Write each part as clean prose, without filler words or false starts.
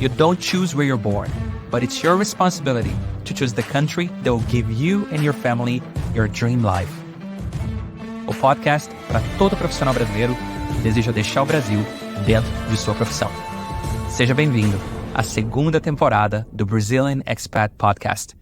You don't choose where you're born, but it's your responsibility to choose the country that will give you and your family your dream life. O podcast para todo profissional brasileiro que deseja deixar o Brasil dentro de sua profissão. Seja bem-vindo à segunda temporada do Brazilian Expat Podcast.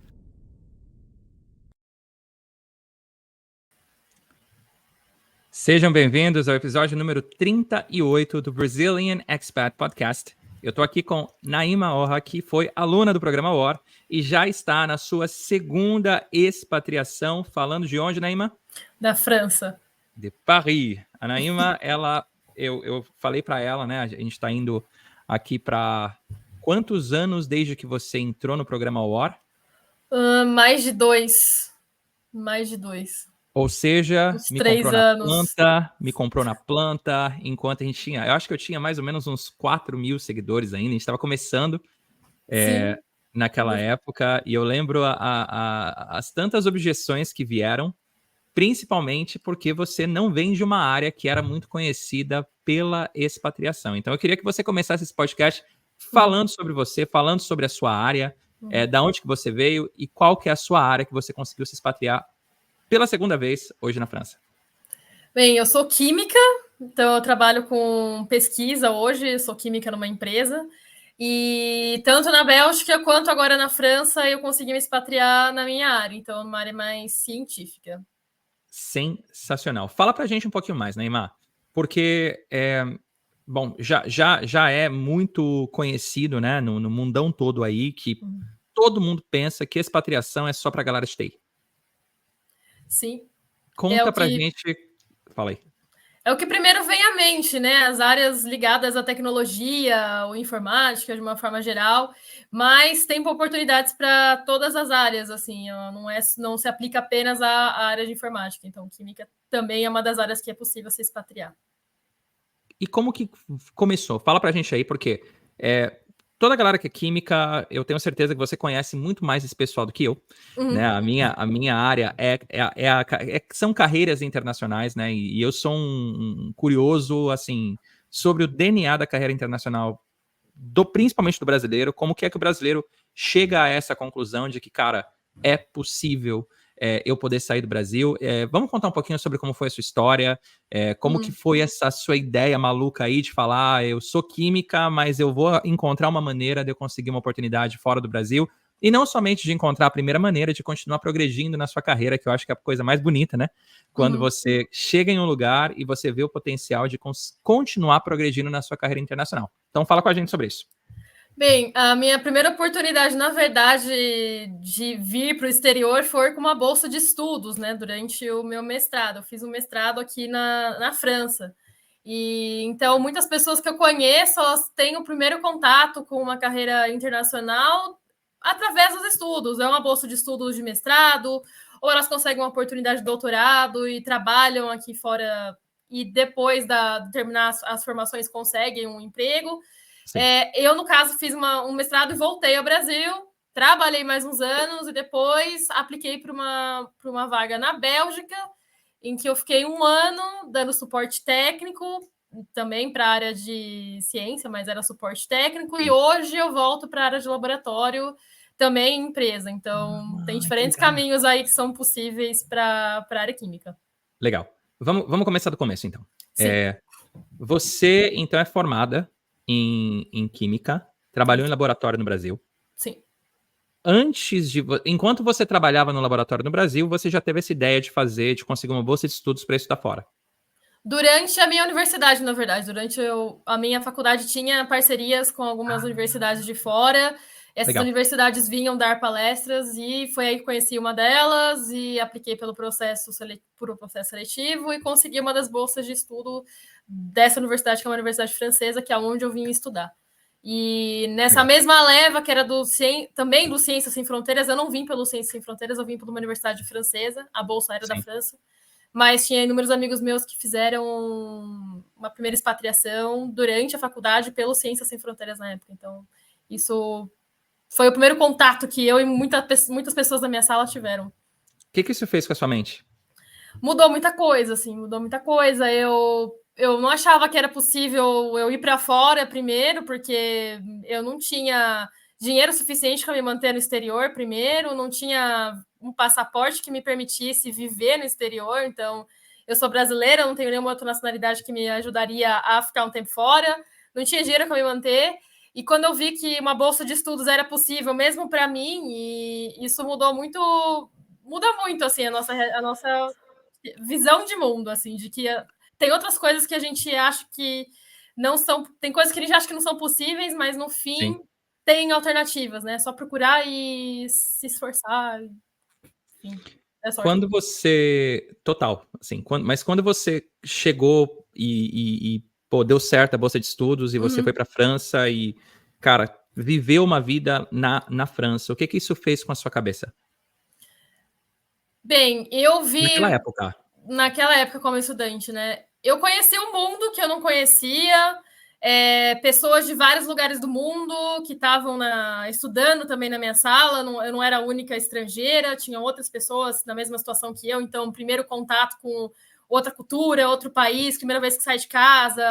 Sejam bem-vindos ao episódio número 38 do Brazilian Expat Podcast. Eu estou aqui com Naima Orra, que foi aluna do programa WAR e já está na sua segunda expatriação. Falando de onde, Naima? Da França. De Paris. A Naima, eu falei para ela, né? A gente está indo aqui para quantos anos desde que você entrou no programa WAR? Mais de dois. Mais de dois. Ou seja, uns 3 anos. Me comprou na planta, enquanto a gente tinha... Eu acho que eu tinha mais ou menos uns 4.000 seguidores ainda, a gente estava começando naquela época, e eu lembro as tantas objeções que vieram, principalmente porque você não vem de uma área que era muito conhecida pela expatriação. Então eu queria que você começasse esse podcast falando sobre você, falando sobre a sua área, da onde que você veio e qual que é a sua área que você conseguiu se expatriar pela segunda vez hoje na França. Bem, eu sou química, então eu trabalho com pesquisa hoje, sou química numa empresa, e tanto na Bélgica quanto agora na França eu consegui me expatriar na minha área, então numa área mais científica. Sensacional. Fala pra gente um pouquinho mais, Neymar, porque já é muito conhecido, né, no mundão todo aí, que todo mundo pensa que expatriação é só pra galera de TI. Sim. Conta pra gente... Fala aí. É o que primeiro vem à mente, né? As áreas ligadas à tecnologia ou informática, de uma forma geral, mas tem oportunidades para todas as áreas, assim, não se aplica apenas à área de informática. Então, química também é uma das áreas que é possível se expatriar. E como que começou? Fala pra gente aí, porque toda a galera que é química, eu tenho certeza que você conhece muito mais esse pessoal do que eu, né? A minha área são carreiras internacionais, né? E eu sou um curioso, assim, sobre o DNA da carreira internacional, principalmente do brasileiro, como que é que o brasileiro chega a essa conclusão de que, cara, é possível eu poder sair do Brasil. Vamos contar um pouquinho sobre como foi a sua história, como que foi essa sua ideia maluca aí de falar, eu sou química, mas eu vou encontrar uma maneira de eu conseguir uma oportunidade fora do Brasil, e não somente de encontrar a primeira maneira, de continuar progredindo na sua carreira, que eu acho que é a coisa mais bonita, né? Quando você chega em um lugar e você vê o potencial de continuar progredindo na sua carreira internacional. Então fala com a gente sobre isso. Bem, a minha primeira oportunidade, na verdade, de vir para o exterior foi com uma bolsa de estudos, né? Durante o meu mestrado. Eu fiz um mestrado aqui na França. E então, muitas pessoas que eu conheço, elas têm o primeiro contato com uma carreira internacional através dos estudos. É uma bolsa de estudos de mestrado, ou elas conseguem uma oportunidade de doutorado e trabalham aqui fora e depois de terminar as formações conseguem um emprego. Eu, no caso, fiz um mestrado e voltei ao Brasil, trabalhei mais uns anos e depois apliquei para uma vaga na Bélgica, em que eu fiquei 1 ano dando suporte técnico, também para a área de ciência, mas era suporte técnico, e hoje eu volto para a área de laboratório, também em empresa. Então, tem diferentes caminhos aí que são possíveis para a área química. Legal. Vamos começar do começo, então. Sim. Você, então, é formada em química, trabalhou em laboratório no Brasil. Sim. Enquanto você trabalhava no laboratório no Brasil, você já teve essa ideia de conseguir uma bolsa de estudos para estudar fora? Durante a minha universidade, na verdade. Durante a minha faculdade tinha parcerias com algumas universidades de fora. Essas universidades vinham dar palestras e foi aí que conheci uma delas e apliquei pelo processo seletivo e consegui uma das bolsas de estudo dessa universidade, que é uma universidade francesa, que é onde eu vim estudar. E nessa mesma leva, que era também do Ciências Sem Fronteiras, eu não vim pelo Ciências Sem Fronteiras, eu vim por uma universidade francesa, a bolsa era da França, mas tinha inúmeros amigos meus que fizeram uma primeira expatriação durante a faculdade pelo Ciências Sem Fronteiras na época. Então, isso foi o primeiro contato que eu e muitas pessoas da minha sala tiveram. O que isso fez com a sua mente? Mudou muita coisa, assim, mudou muita coisa. Eu eu não achava que era possível eu ir para fora primeiro, porque eu não tinha dinheiro suficiente para me manter no exterior primeiro, não tinha um passaporte que me permitisse viver no exterior, então eu sou brasileira, não tenho nenhuma outra nacionalidade que me ajudaria a ficar um tempo fora, não tinha dinheiro para me manter, e quando eu vi que uma bolsa de estudos era possível mesmo para mim, e isso muda muito assim a nossa visão de mundo, assim, de que tem outras coisas que a gente acha que não são. Tem coisas que a gente acha que não são possíveis, mas no Sim. fim tem alternativas, né? É só procurar e se esforçar. Enfim, é sorte. Quando você. Total, assim, mas quando você chegou pô, deu certo a bolsa de estudos e você foi Uhum. para França e, cara, viveu uma vida na França, o que isso fez com a sua cabeça? Bem, eu Naquela vi época. naquela época como estudante, né? Eu conheci um mundo que eu não conhecia, pessoas de vários lugares do mundo que estavam estudando também na minha sala. Eu não era a única estrangeira, tinha outras pessoas na mesma situação que eu. Então, primeiro contato com outra cultura, outro país, primeira vez que sai de casa,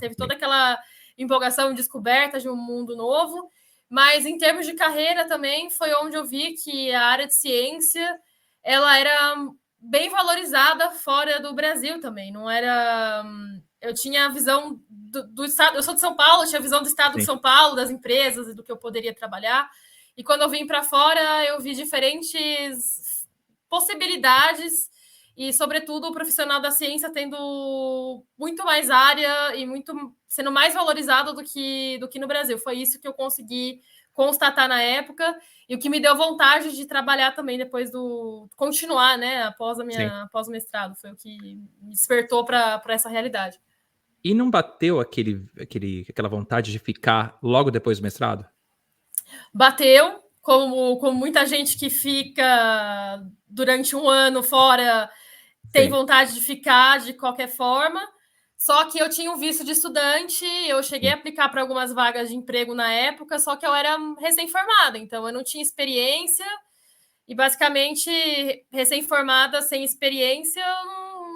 teve toda aquela empolgação e descoberta de um mundo novo. Mas em termos de carreira também foi onde eu vi que a área de ciência ela era bem valorizada fora do Brasil também. Não era. Eu tinha a visão do estado. Eu sou de São Paulo, eu tinha a visão do estado de Sim, São Paulo, das empresas e do que eu poderia trabalhar. E quando eu vim para fora, eu vi diferentes possibilidades e, sobretudo, o profissional da ciência tendo muito mais área e muito sendo mais valorizado do que no Brasil. Foi isso que eu consegui constatar na época e o que me deu vontade de trabalhar também depois continuar, né, sim. após o mestrado, foi o que me despertou para essa realidade. E não bateu aquela vontade de ficar logo depois do mestrado? Bateu, como muita gente que fica durante um ano fora tem Sim, vontade de ficar de qualquer forma. Só que eu tinha um visto de estudante, eu cheguei a sim, aplicar para algumas vagas de emprego na época, só que eu era recém-formada, então eu não tinha experiência. E basicamente, recém-formada, sem experiência,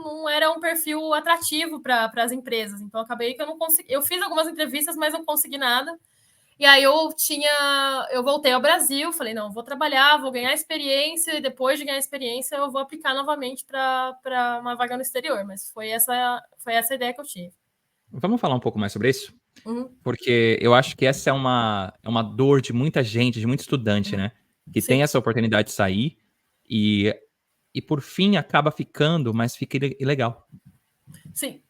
não era um perfil atrativo para as empresas. Então, acabei que eu não consegui. Eu fiz algumas entrevistas, mas não consegui nada. E aí eu voltei ao Brasil, falei, não, vou trabalhar, vou ganhar experiência, e depois de ganhar experiência, eu vou aplicar novamente para uma vaga no exterior. Mas foi essa a ideia que eu tive. vamos falar um pouco mais sobre isso? Uhum, Porque eu acho que essa é uma dor de muita gente, de muito estudante, uhum. né? Que tem Sim, essa oportunidade de sair e, e por fim acaba ficando, mas fica ilegal. sim.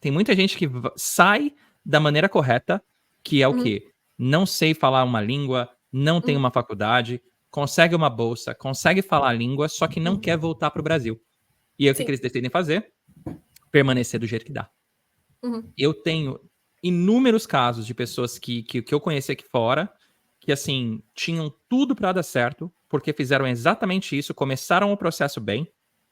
Tem muita gente que sai da maneira correta, que é o Uhum, quê? Não sei falar uma língua, não tem uhum, uma faculdade, consegue uma bolsa, consegue falar a língua, só que não uhum. quer voltar para o Brasil. E aí o que Sim. eles decidem fazer? Permanecer do jeito que dá. Uhum, Eu tenho inúmeros casos de pessoas que eu conheci aqui fora, que assim, tinham tudo para dar certo, porque fizeram exatamente isso, começaram o processo bem,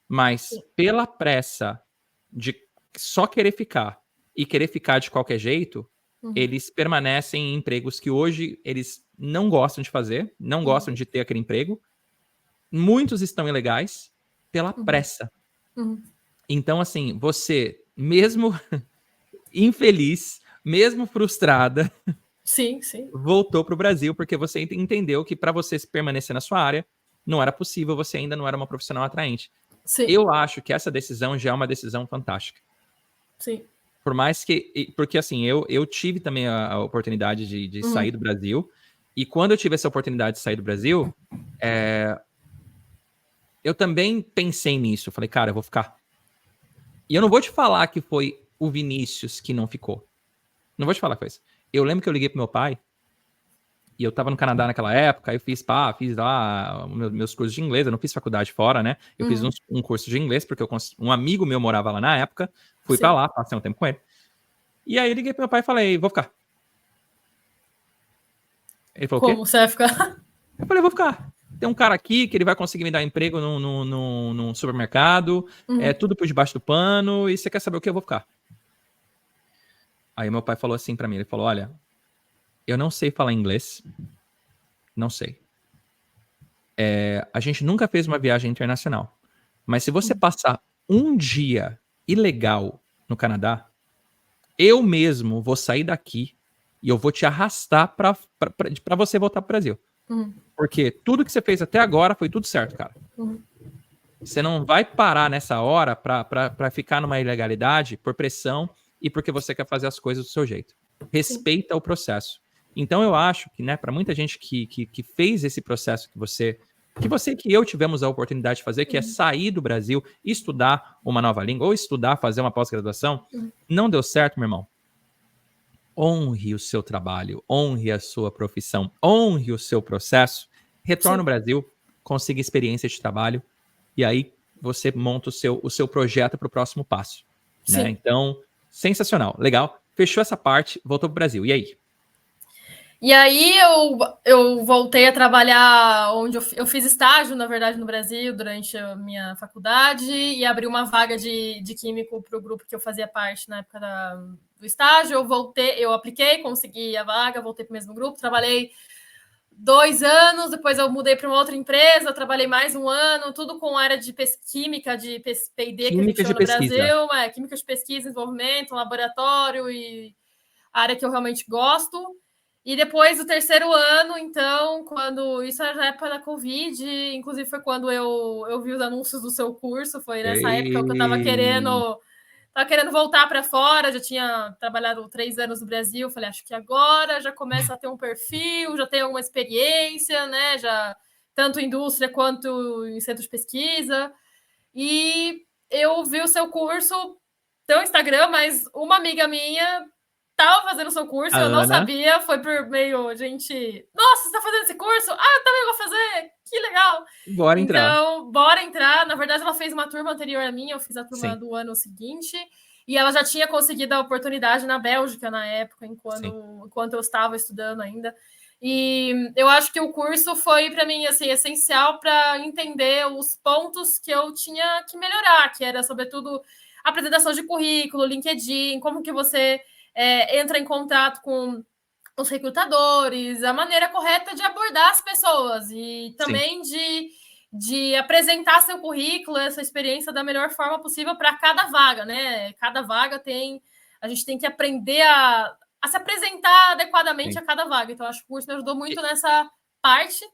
mas sim. pela pressa de só querer ficar e querer ficar de qualquer jeito, Uhum, eles permanecem em empregos que hoje eles não gostam de fazer, não uhum, gostam de ter aquele emprego. Muitos estão ilegais pela uhum, pressa. uhum. Então, assim, você, mesmo infeliz, mesmo frustrada, Sim, sim. voltou para o Brasil porque você entendeu que para você permanecer na sua área não era possível, você ainda não era uma profissional atraente. Sim, Eu acho que essa decisão já é uma decisão fantástica. sim. Por mais que. Porque assim, eu tive também a oportunidade de sair Uhum, do Brasil. E quando eu tive essa oportunidade de sair do Brasil, eu também pensei nisso. Falei, cara, eu vou ficar. E eu não vou te falar que foi o Vinícius que não ficou. Não vou te falar coisa. Eu lembro que eu liguei pro meu pai. E eu tava no Canadá naquela época, aí eu fiz lá meus cursos de inglês, eu não fiz faculdade fora, né? Eu fiz uhum. um curso de inglês, porque um amigo meu morava lá na época, fui pra Sim. lá, passei um tempo com ele. E aí eu liguei pro meu pai e falei, vou ficar. Ele falou, o Como quê? você vai ficar? Eu falei, vou ficar. Tem um cara aqui que ele vai conseguir me dar emprego num supermercado, é Uhum, tudo por debaixo do pano, e você quer saber o que? Eu vou ficar. Aí meu pai falou assim pra mim, ele falou, olha, eu não sei falar inglês, não sei. A gente nunca fez uma viagem internacional. Mas se você uhum, passar um dia ilegal no Canadá, eu mesmo vou sair daqui e eu vou te arrastar para você voltar pro Brasil. Porque tudo que você fez até agora foi tudo certo, cara. Você não vai parar nessa hora para ficar numa ilegalidade por pressão e porque você quer fazer as coisas do seu jeito. Respeita o processo. Então eu acho que, né, para muita gente que fez esse processo que eu tivemos a oportunidade de fazer, que é sair do Brasil, estudar uma nova língua, ou estudar, fazer uma pós-graduação, não deu certo, meu irmão. Honre o seu trabalho, honre a sua profissão, honre o seu processo, retorne ao Brasil, consiga experiência de trabalho, e aí você monta o seu projeto para o próximo passo. Né? Então, sensacional, legal. Fechou essa parte, voltou para o Brasil. E aí? E aí eu voltei a trabalhar onde eu fiz estágio, na verdade, no Brasil, durante a minha faculdade, e abri uma vaga de químico para o grupo que eu fazia parte na época do estágio. Eu apliquei, consegui a vaga, voltei para o mesmo grupo, trabalhei 2 anos, depois eu mudei para uma outra empresa, trabalhei mais 1 ano, tudo com área de química, de P&D, que a gente chama no Brasil, química de pesquisa, desenvolvimento, laboratório e área que eu realmente gosto. E depois do 3º ano, então, quando isso era na época da Covid, inclusive foi quando eu vi os anúncios do seu curso, foi nessa época que eu estava querendo voltar para fora, já tinha trabalhado 3 anos no Brasil, falei, acho que agora já começa a ter um perfil, já tenho alguma experiência, né, já tanto em indústria quanto em centro de pesquisa, e eu vi o seu curso, teu Instagram, mas uma amiga minha estava fazendo o seu curso, eu não sabia, foi por meio, gente, nossa, você está fazendo esse curso? Ah, eu também vou fazer, que legal. Bora entrar. Então, bora entrar. Na verdade, ela fez uma turma anterior a minha, eu fiz a turma do ano seguinte, e ela já tinha conseguido a oportunidade na Bélgica na época, enquanto eu estava estudando ainda. E eu acho que o curso foi, para mim, assim, essencial para entender os pontos que eu tinha que melhorar, que era, sobretudo, apresentação de currículo, LinkedIn, como que você entra em contato com os recrutadores, a maneira correta de abordar as pessoas e também de apresentar seu currículo, essa experiência da melhor forma possível para cada vaga, né? Cada vaga a gente tem que aprender a se apresentar adequadamente a cada vaga. Então, acho que o curso me ajudou muito nessa parte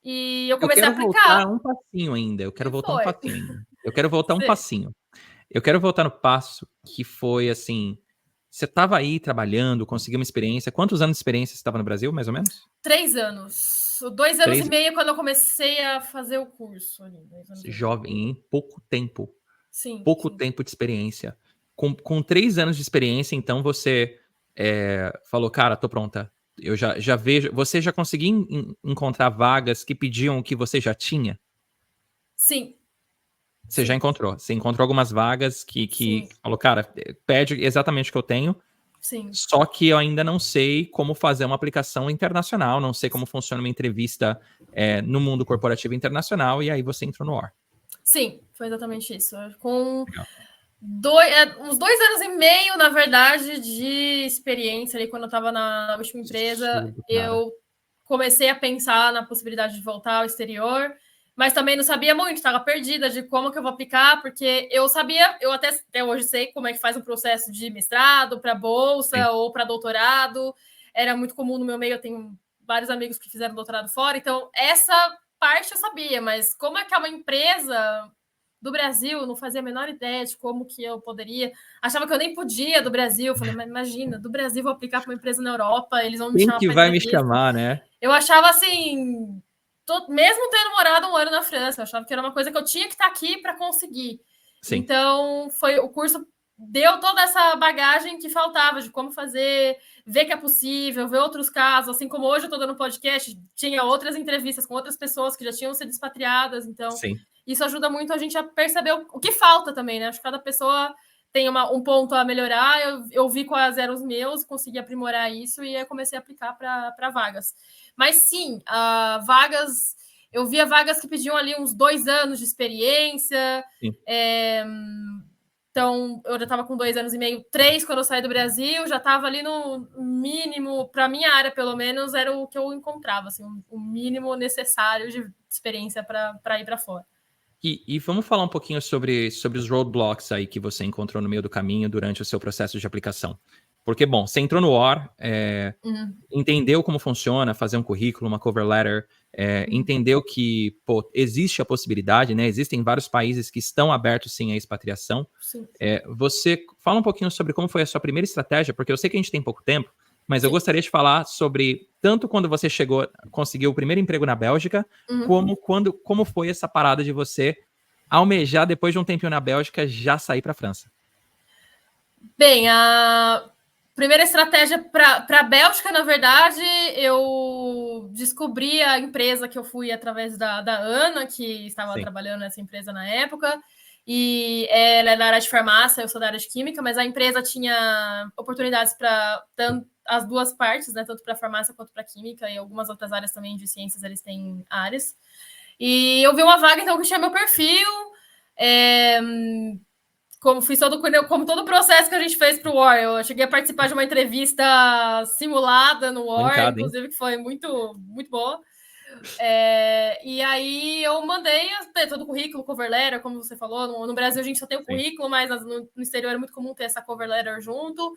e eu comecei a aplicar. Eu quero voltar um passinho ainda. Eu quero voltar um passinho. Eu quero voltar no passo que foi assim. Você estava aí trabalhando, conseguiu uma experiência. Quantos anos de experiência você estava no Brasil, mais ou menos? 3 anos. 2 anos e meio quando eu comecei a fazer o curso. Jovem, em pouco tempo. Sim. Pouco tempo de experiência. Com 3 anos de experiência, então você falou, cara, tô pronta. Eu já vejo. Você já conseguiu encontrar vagas que pediam o que você já tinha? Sim. Você já encontrou. Você encontrou algumas vagas que falou, cara, pede exatamente o que eu tenho. Sim. Só que eu ainda não sei como fazer uma aplicação internacional, não sei como funciona uma entrevista no mundo corporativo internacional, e aí você entrou no OR. Sim, foi exatamente isso. Com uns 2 anos e meio, na verdade, de experiência ali, quando eu estava na última empresa, eu comecei a pensar na possibilidade de voltar ao exterior, mas também não sabia muito, estava perdida de como que eu vou aplicar, porque eu até hoje sei como é que faz um processo de mestrado para bolsa ou para doutorado. Era muito comum no meu meio, eu tenho vários amigos que fizeram doutorado fora, então essa parte eu sabia, mas como é que é uma empresa do Brasil, não fazia a menor ideia de como que eu poderia. Achava que eu nem podia do Brasil. Falei, mas imagina, do Brasil vou aplicar para uma empresa na Europa, eles vão me chamar para entrevista. Quem que vai me chamar, né? Eu achava assim, mesmo tendo morado 1 ano na França, eu achava que era uma coisa que eu tinha que estar aqui para conseguir. Sim. Então, o curso deu toda essa bagagem que faltava de como fazer, ver que é possível, ver outros casos, assim como hoje eu estou dando podcast, tinha outras entrevistas com outras pessoas que já tinham sido expatriadas, então isso ajuda muito a gente a perceber o que falta também, né? Acho que cada pessoa tem um ponto a melhorar, eu vi quais eram os meus, consegui aprimorar isso e aí comecei a aplicar para vagas. Mas sim, vagas... Eu via vagas que pediam ali uns 2 anos de experiência. Então, eu já estava com 2 anos e meio, 3 quando eu saí do Brasil, já estava ali no mínimo, para a minha área, pelo menos, era o que eu encontrava, assim, o mínimo necessário de experiência para ir para fora. E vamos falar um pouquinho sobre os roadblocks aí que você encontrou no meio do caminho durante o seu processo de aplicação. Porque, bom, você entrou no OR, entendeu como funciona fazer um currículo, uma cover letter, entendeu que existe a possibilidade, né? Existem vários países que estão abertos sim à expatriação. Sim. Você fala um pouquinho sobre como foi a sua primeira estratégia, porque eu sei que a gente tem pouco tempo, mas eu gostaria de falar sobre tanto quando você conseguiu o primeiro emprego na Bélgica, como foi essa parada de você almejar, depois de um tempinho na Bélgica, já sair para a França. Bem, a primeira estratégia para a Bélgica, na verdade, eu descobri a empresa que eu fui através da Ana, que estava trabalhando nessa empresa na época, e ela é da área de farmácia, eu sou da área de química, mas a empresa tinha oportunidades para as duas partes, né, tanto para farmácia quanto para química, e algumas outras áreas também de ciências, eles têm áreas. E eu vi uma vaga, então, que tinha meu perfil, como todo o processo que a gente fez para o War. Eu cheguei a participar de uma entrevista simulada no War, inclusive, que foi muito, muito boa. E aí eu mandei todo o currículo, cover letter, como você falou. No Brasil a gente só tem o currículo, mas no exterior é muito comum ter essa cover letter junto.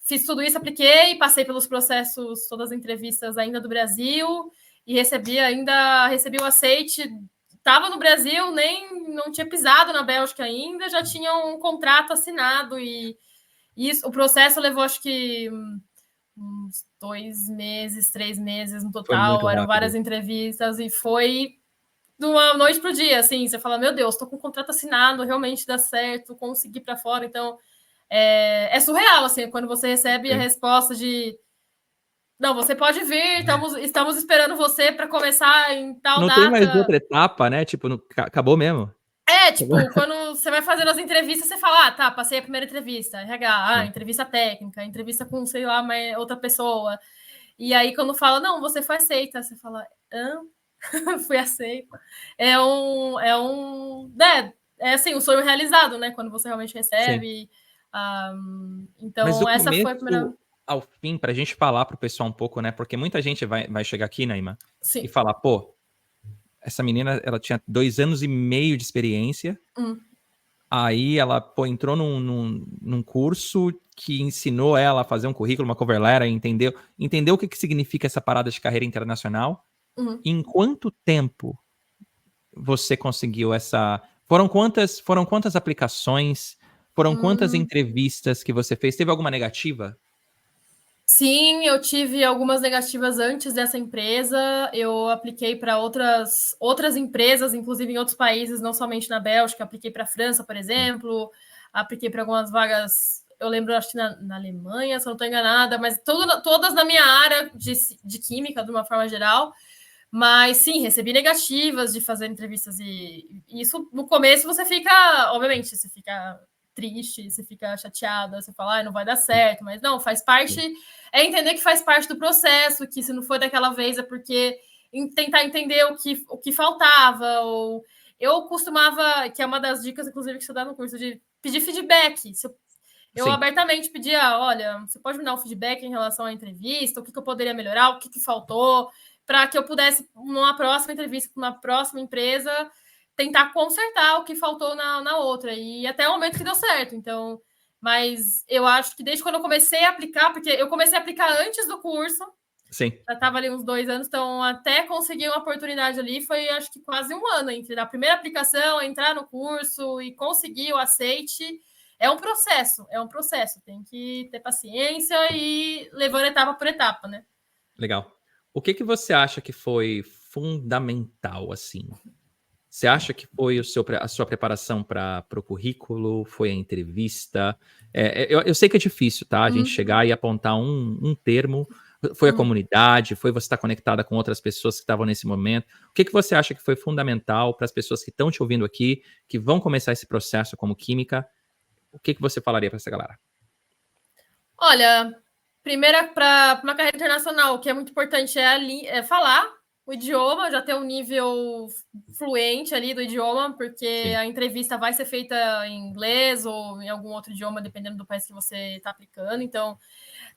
Fiz tudo isso, apliquei, passei pelos processos, todas as entrevistas ainda do Brasil, e recebi o aceite. Estava no Brasil, não tinha pisado na Bélgica ainda, já tinha um contrato assinado, e isso, o processo levou, acho que, uns 2 meses, 3 meses no total, eram várias entrevistas, e foi de uma noite para o dia, assim, você fala, meu Deus, estou com um contrato assinado, realmente dá certo, consegui para fora, então é surreal, assim, quando você recebe a resposta de não, você pode vir, estamos esperando você para começar em tal não data. Não tem mais outra etapa, né? Tipo, acabou mesmo. Quando você vai fazendo as entrevistas, você fala, tá, passei a primeira entrevista, RH, entrevista técnica, entrevista com, sei lá, outra pessoa. E aí, quando fala, não, você foi aceita, você fala, fui aceita. É assim, um sonho realizado, né? Quando você realmente recebe. Então, mas essa foi a primeira... ao fim, para a gente falar para o pessoal um pouco, né? Porque muita gente vai chegar aqui, Naima, e falar, essa menina, ela tinha 2 anos e meio de experiência, aí ela, entrou num curso que ensinou ela a fazer um currículo, uma cover letter, entendeu o que significa essa parada de carreira internacional. Em quanto tempo você conseguiu essa... Foram quantas aplicações? Foram quantas entrevistas que você fez? Teve alguma negativa? Sim, eu tive algumas negativas antes dessa empresa. Eu apliquei para outras empresas, inclusive em outros países, não somente na Bélgica. Apliquei para a França, por exemplo. Apliquei para algumas vagas, eu lembro, acho que na Alemanha, se eu não estou enganada, mas todas na minha área de química, de uma forma geral. Mas sim, recebi negativas de fazer entrevistas, e isso no começo você fica, obviamente, você fica triste, você fica chateada, você fala, não vai dar certo, mas não, faz parte, entender que faz parte do processo, que se não foi daquela vez é porque tentar entender o que faltava, ou eu costumava, que é uma das dicas, inclusive, que você dá no curso, de pedir feedback. Eu abertamente pedia, olha, você pode me dar um feedback em relação à entrevista, o que eu poderia melhorar, o que faltou, para que eu pudesse, numa próxima entrevista com uma próxima empresa, tentar consertar o que faltou na outra. E até o momento que deu certo. Então, mas eu acho que desde quando eu comecei a aplicar, porque eu comecei a aplicar antes do curso, já estava ali uns 2 anos, então até conseguir uma oportunidade ali foi, acho que quase 1 ano, entre a primeira aplicação, entrar no curso e conseguir o aceite. É um processo, tem que ter paciência e levando etapa por etapa, né? Legal. O que você acha que foi fundamental, assim? Você acha que foi a sua preparação para o currículo? Foi a entrevista? Eu sei que é difícil, tá? A gente chegar e apontar um termo. Foi a comunidade? Foi você estar conectada com outras pessoas que estavam nesse momento? O que você acha que foi fundamental para as pessoas que estão te ouvindo aqui, que vão começar esse processo como química? O que você falaria para essa galera? Olha, primeiro, para uma carreira internacional, o que é muito importante é falar o idioma, já ter um nível fluente ali do idioma, porque a entrevista vai ser feita em inglês ou em algum outro idioma, dependendo do país que você está aplicando. Então,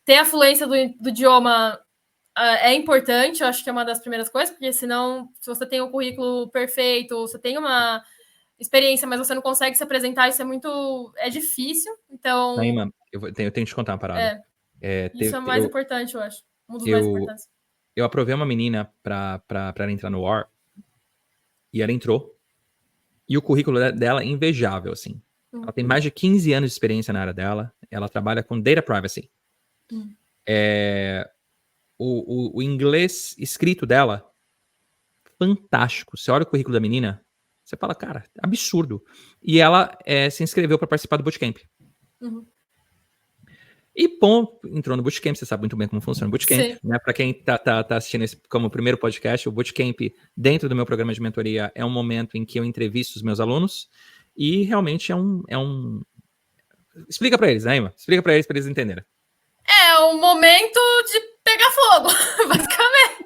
ter a fluência do idioma é importante, eu acho que é uma das primeiras coisas, porque senão, se você tem um currículo perfeito, você tem uma experiência, mas você não consegue se apresentar, isso é difícil. Então, Naima, eu tenho que te contar uma parada. Isso é o mais importante, eu acho. Um dos mais importantes. Eu aprovei uma menina pra ela entrar no War, e ela entrou, e o currículo dela é invejável, assim. Ela tem mais de 15 anos de experiência na área dela, ela trabalha com data privacy. O inglês escrito dela, fantástico. Você olha o currículo da menina, você fala, cara, absurdo. E ela se inscreveu para participar do bootcamp. E bom, entrou no Bootcamp, você sabe muito bem como funciona o Bootcamp, né? Para quem tá assistindo esse como primeiro podcast, o Bootcamp, dentro do meu programa de mentoria, é um momento em que eu entrevisto os meus alunos e realmente é um... Explica para eles, né, Ima? Explica para eles entenderem. É um momento de pegar fogo, basicamente.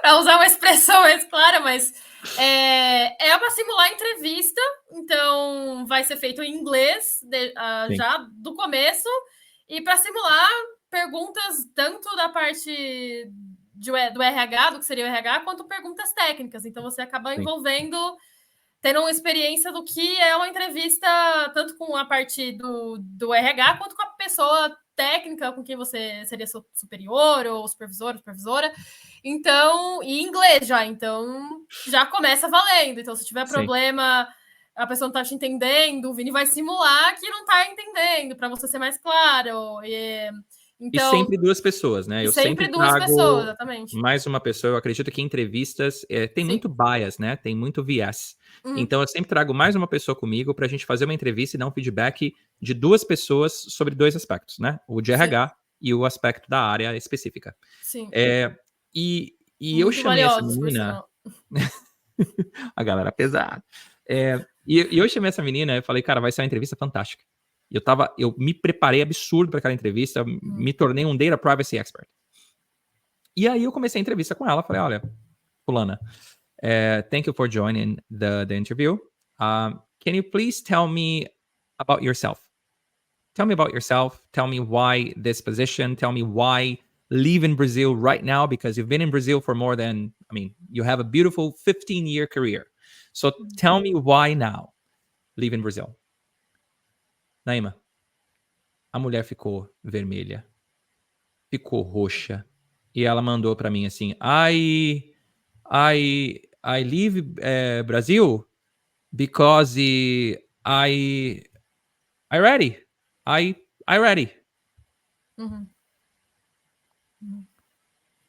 Para usar uma expressão mais clara, mas é para simular entrevista, então vai ser feito em inglês já do começo, e para simular perguntas tanto da parte do RH, do que seria o RH, quanto perguntas técnicas. Então você acaba envolvendo, tendo uma experiência do que é uma entrevista, tanto com a parte do RH, quanto com a pessoa técnica com quem você seria superior, ou supervisora. Então, e inglês já, então já começa valendo. Então, se tiver problema, a pessoa não tá te entendendo, o Vini vai simular que não tá entendendo, para você ser mais claro. Então, e sempre duas pessoas, né? Eu sempre duas trago pessoas, exatamente. Mais uma pessoa. Eu acredito que entrevistas tem muito bias, né? Tem muito viés. Então, eu sempre trago mais uma pessoa comigo para a gente fazer uma entrevista e dar um feedback de duas pessoas sobre dois aspectos, né? O de RH e o aspecto da área específica. Sim. E eu chamei essa menina... A galera pesada. E eu chamei essa menina e falei, cara, vai ser uma entrevista fantástica. Eu me preparei absurdo para aquela entrevista, me tornei um Data Privacy Expert. E aí eu comecei a entrevista com ela, falei, olha, fulana, thank you for joining the interview. Can you please tell me about yourself? Tell me about yourself. Tell me why this position. Tell me why live in Brazil right now, because you've been in Brazil for more than, you have a beautiful 15-year career. So tell me why now live in Brazil. Naima, a mulher ficou vermelha, ficou roxa, e ela mandou para mim assim, I live Brazil because I ready. I ready.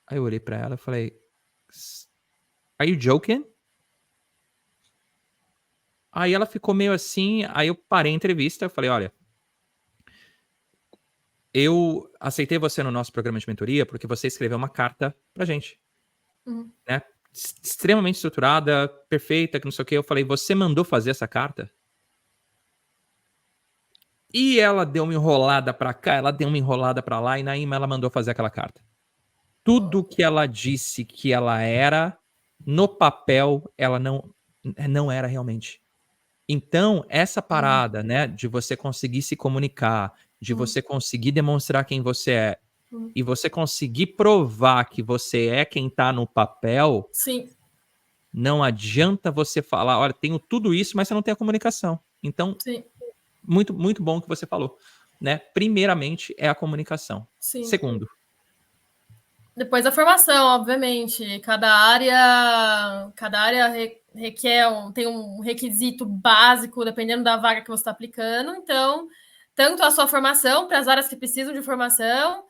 Aí eu olhei pra ela e falei, are you joking? Aí ela ficou meio assim, aí eu parei a entrevista, eu falei, olha, eu aceitei você no nosso programa de mentoria porque você escreveu uma carta pra gente, né? Extremamente estruturada, perfeita, que não sei o que. Eu falei, você mandou fazer essa carta? E ela deu uma enrolada pra cá, ela deu uma enrolada pra lá, e Naima, ela mandou fazer aquela carta. Tudo que ela disse que ela era, no papel, ela não era realmente. Então, essa parada, né, de você conseguir se comunicar, de você conseguir demonstrar quem você é, e você conseguir provar que você é quem tá no papel, sim, não adianta você falar, olha, tenho tudo isso, mas você não tem a comunicação. Então, muito, muito bom o que você falou, né? Primeiramente é a comunicação. Sim. Segundo, depois a formação, obviamente. Cada área requer tem um requisito básico, dependendo da vaga que você está aplicando. Então, tanto a sua formação, para as áreas que precisam de formação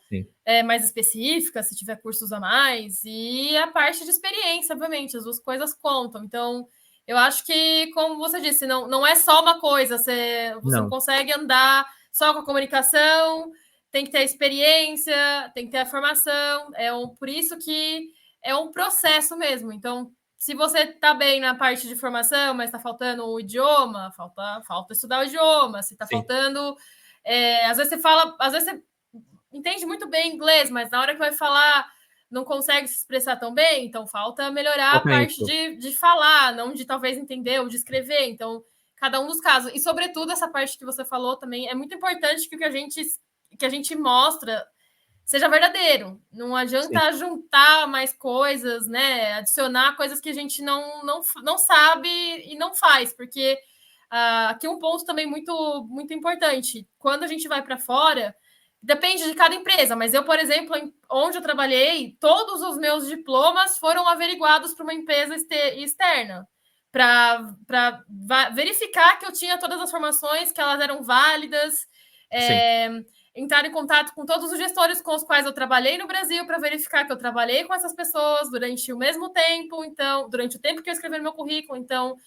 mais específica, se tiver cursos a mais, e a parte de experiência, obviamente, as duas coisas contam. Então, eu acho que, como você disse, não é só uma coisa, você não consegue andar só com a comunicação, tem que ter a experiência, tem que ter a formação, por isso que é um processo mesmo. Então, se você está bem na parte de formação, mas está faltando o idioma, falta estudar o idioma. Se está faltando... às vezes você entende muito bem inglês, mas na hora que vai falar não consegue se expressar tão bem, então falta melhorar a parte de falar, não de talvez entender ou de escrever. Então, cada um dos casos. E, sobretudo, essa parte que você falou também é muito importante que a gente mostra seja verdadeiro. Não Sim, adianta juntar mais coisas, né? Adicionar coisas que a gente não sabe e não faz, porque aqui um ponto também muito importante. Quando a gente vai para fora, depende de cada empresa, mas eu, por exemplo, onde eu trabalhei, todos os meus diplomas foram averiguados por uma empresa externa para verificar que eu tinha todas as formações, que elas eram válidas. sim, Entrar em contato com todos os gestores com os quais eu trabalhei no Brasil para verificar que eu trabalhei com essas pessoas durante o mesmo tempo, então, durante o tempo que eu escrevi no meu currículo. Então,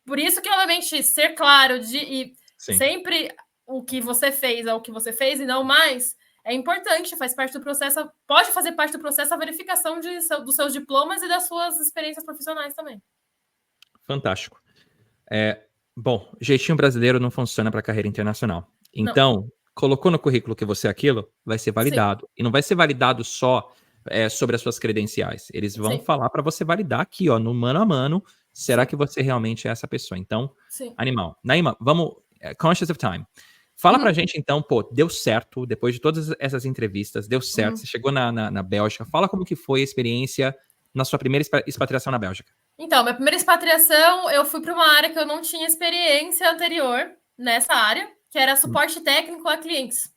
por isso que, obviamente, ser claro e sim. sempre o que você fez é o que você fez e não mais é importante, faz parte do processo, pode fazer parte do processo a verificação dos seus diplomas e das suas experiências profissionais também. Fantástico. Bom, jeitinho brasileiro não funciona para carreira internacional. Não, Então, colocou no currículo que você é aquilo, vai ser sim, validado. E não vai ser validado só sobre as suas credenciais. Eles vão sim, falar para você validar aqui, ó, no mano a mano, será sim, que você realmente é essa pessoa? Então, sim. animal. Naima, vamos, conscious of time. Fala pra Uhum, gente então, pô, deu certo, depois de todas essas entrevistas, deu certo, você uhum. chegou na Bélgica, fala como que foi a experiência na sua primeira expatriação na Bélgica. Então, minha primeira expatriação, eu fui para uma área que eu não tinha experiência anterior nessa área, que era Hum, suporte técnico a clientes.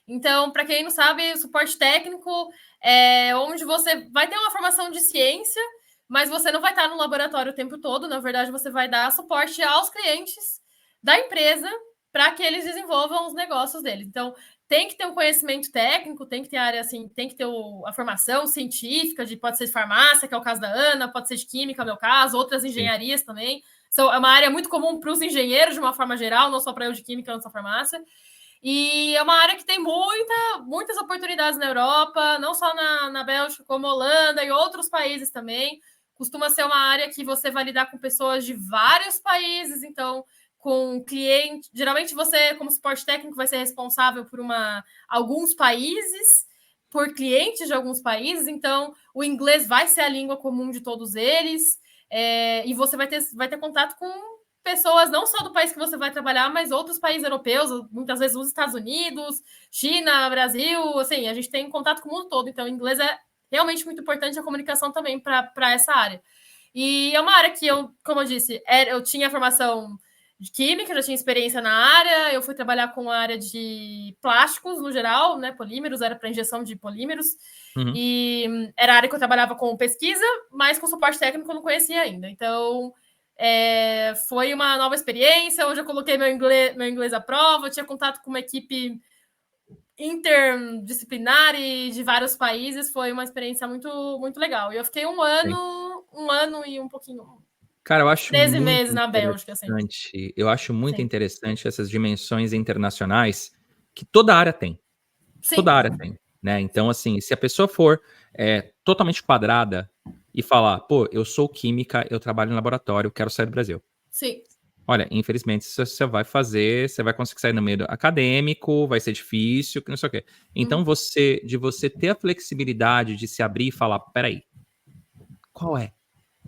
Então, para quem não sabe, suporte técnico é onde você vai ter uma formação de ciência, mas você não vai estar no laboratório o tempo todo. Na verdade, você vai dar suporte aos clientes da empresa para que eles desenvolvam os negócios deles. Então, tem que ter um conhecimento técnico, tem que ter área assim, tem que ter a formação científica, pode ser de farmácia, que é o caso da Ana, pode ser de química, é o meu caso, outras sim, engenharias também. É uma área muito comum para os engenheiros, de uma forma geral, não só para eu de química, não só farmácia. E é uma área que tem muitas oportunidades na Europa, não só na Bélgica, como Holanda e outros países também. Costuma ser uma área que você vai lidar com pessoas de vários países, então, com cliente. Geralmente, você, como suporte técnico, vai ser responsável por alguns países, por clientes de alguns países, então o inglês vai ser a língua comum de todos eles. E você vai ter contato com pessoas não só do país que você vai trabalhar, mas outros países europeus, muitas vezes os Estados Unidos, China, Brasil, assim, a gente tem contato com o mundo todo, então o inglês é realmente muito importante, a comunicação também para essa área. E é uma área que eu, como eu disse, eu tinha formação de química, já tinha experiência na área, eu fui trabalhar com a área de plásticos no geral, né, polímeros, era para injeção de polímeros, uhum, e era a área que eu trabalhava com pesquisa, mas com suporte técnico eu não conhecia ainda. Então, foi uma nova experiência. Hoje eu coloquei meu inglês à prova. Eu tinha contato com uma equipe interdisciplinar e de vários países. Foi uma experiência muito legal. E eu fiquei sim. um ano e um pouquinho, Cara, eu acho 13 muito meses na Bélgica, assim. interessante. Eu acho muito Sim, interessante essas dimensões internacionais que toda área tem. Toda sim, área tem, né? Então, assim, se a pessoa for totalmente quadrada e falar, pô, eu sou química, eu trabalho em laboratório, quero sair do Brasil. sim, Olha, infelizmente, isso você vai fazer, você vai conseguir sair no meio acadêmico, vai ser difícil, que não sei o quê. Então, uhum, de você ter a flexibilidade de se abrir e falar, peraí, qual é?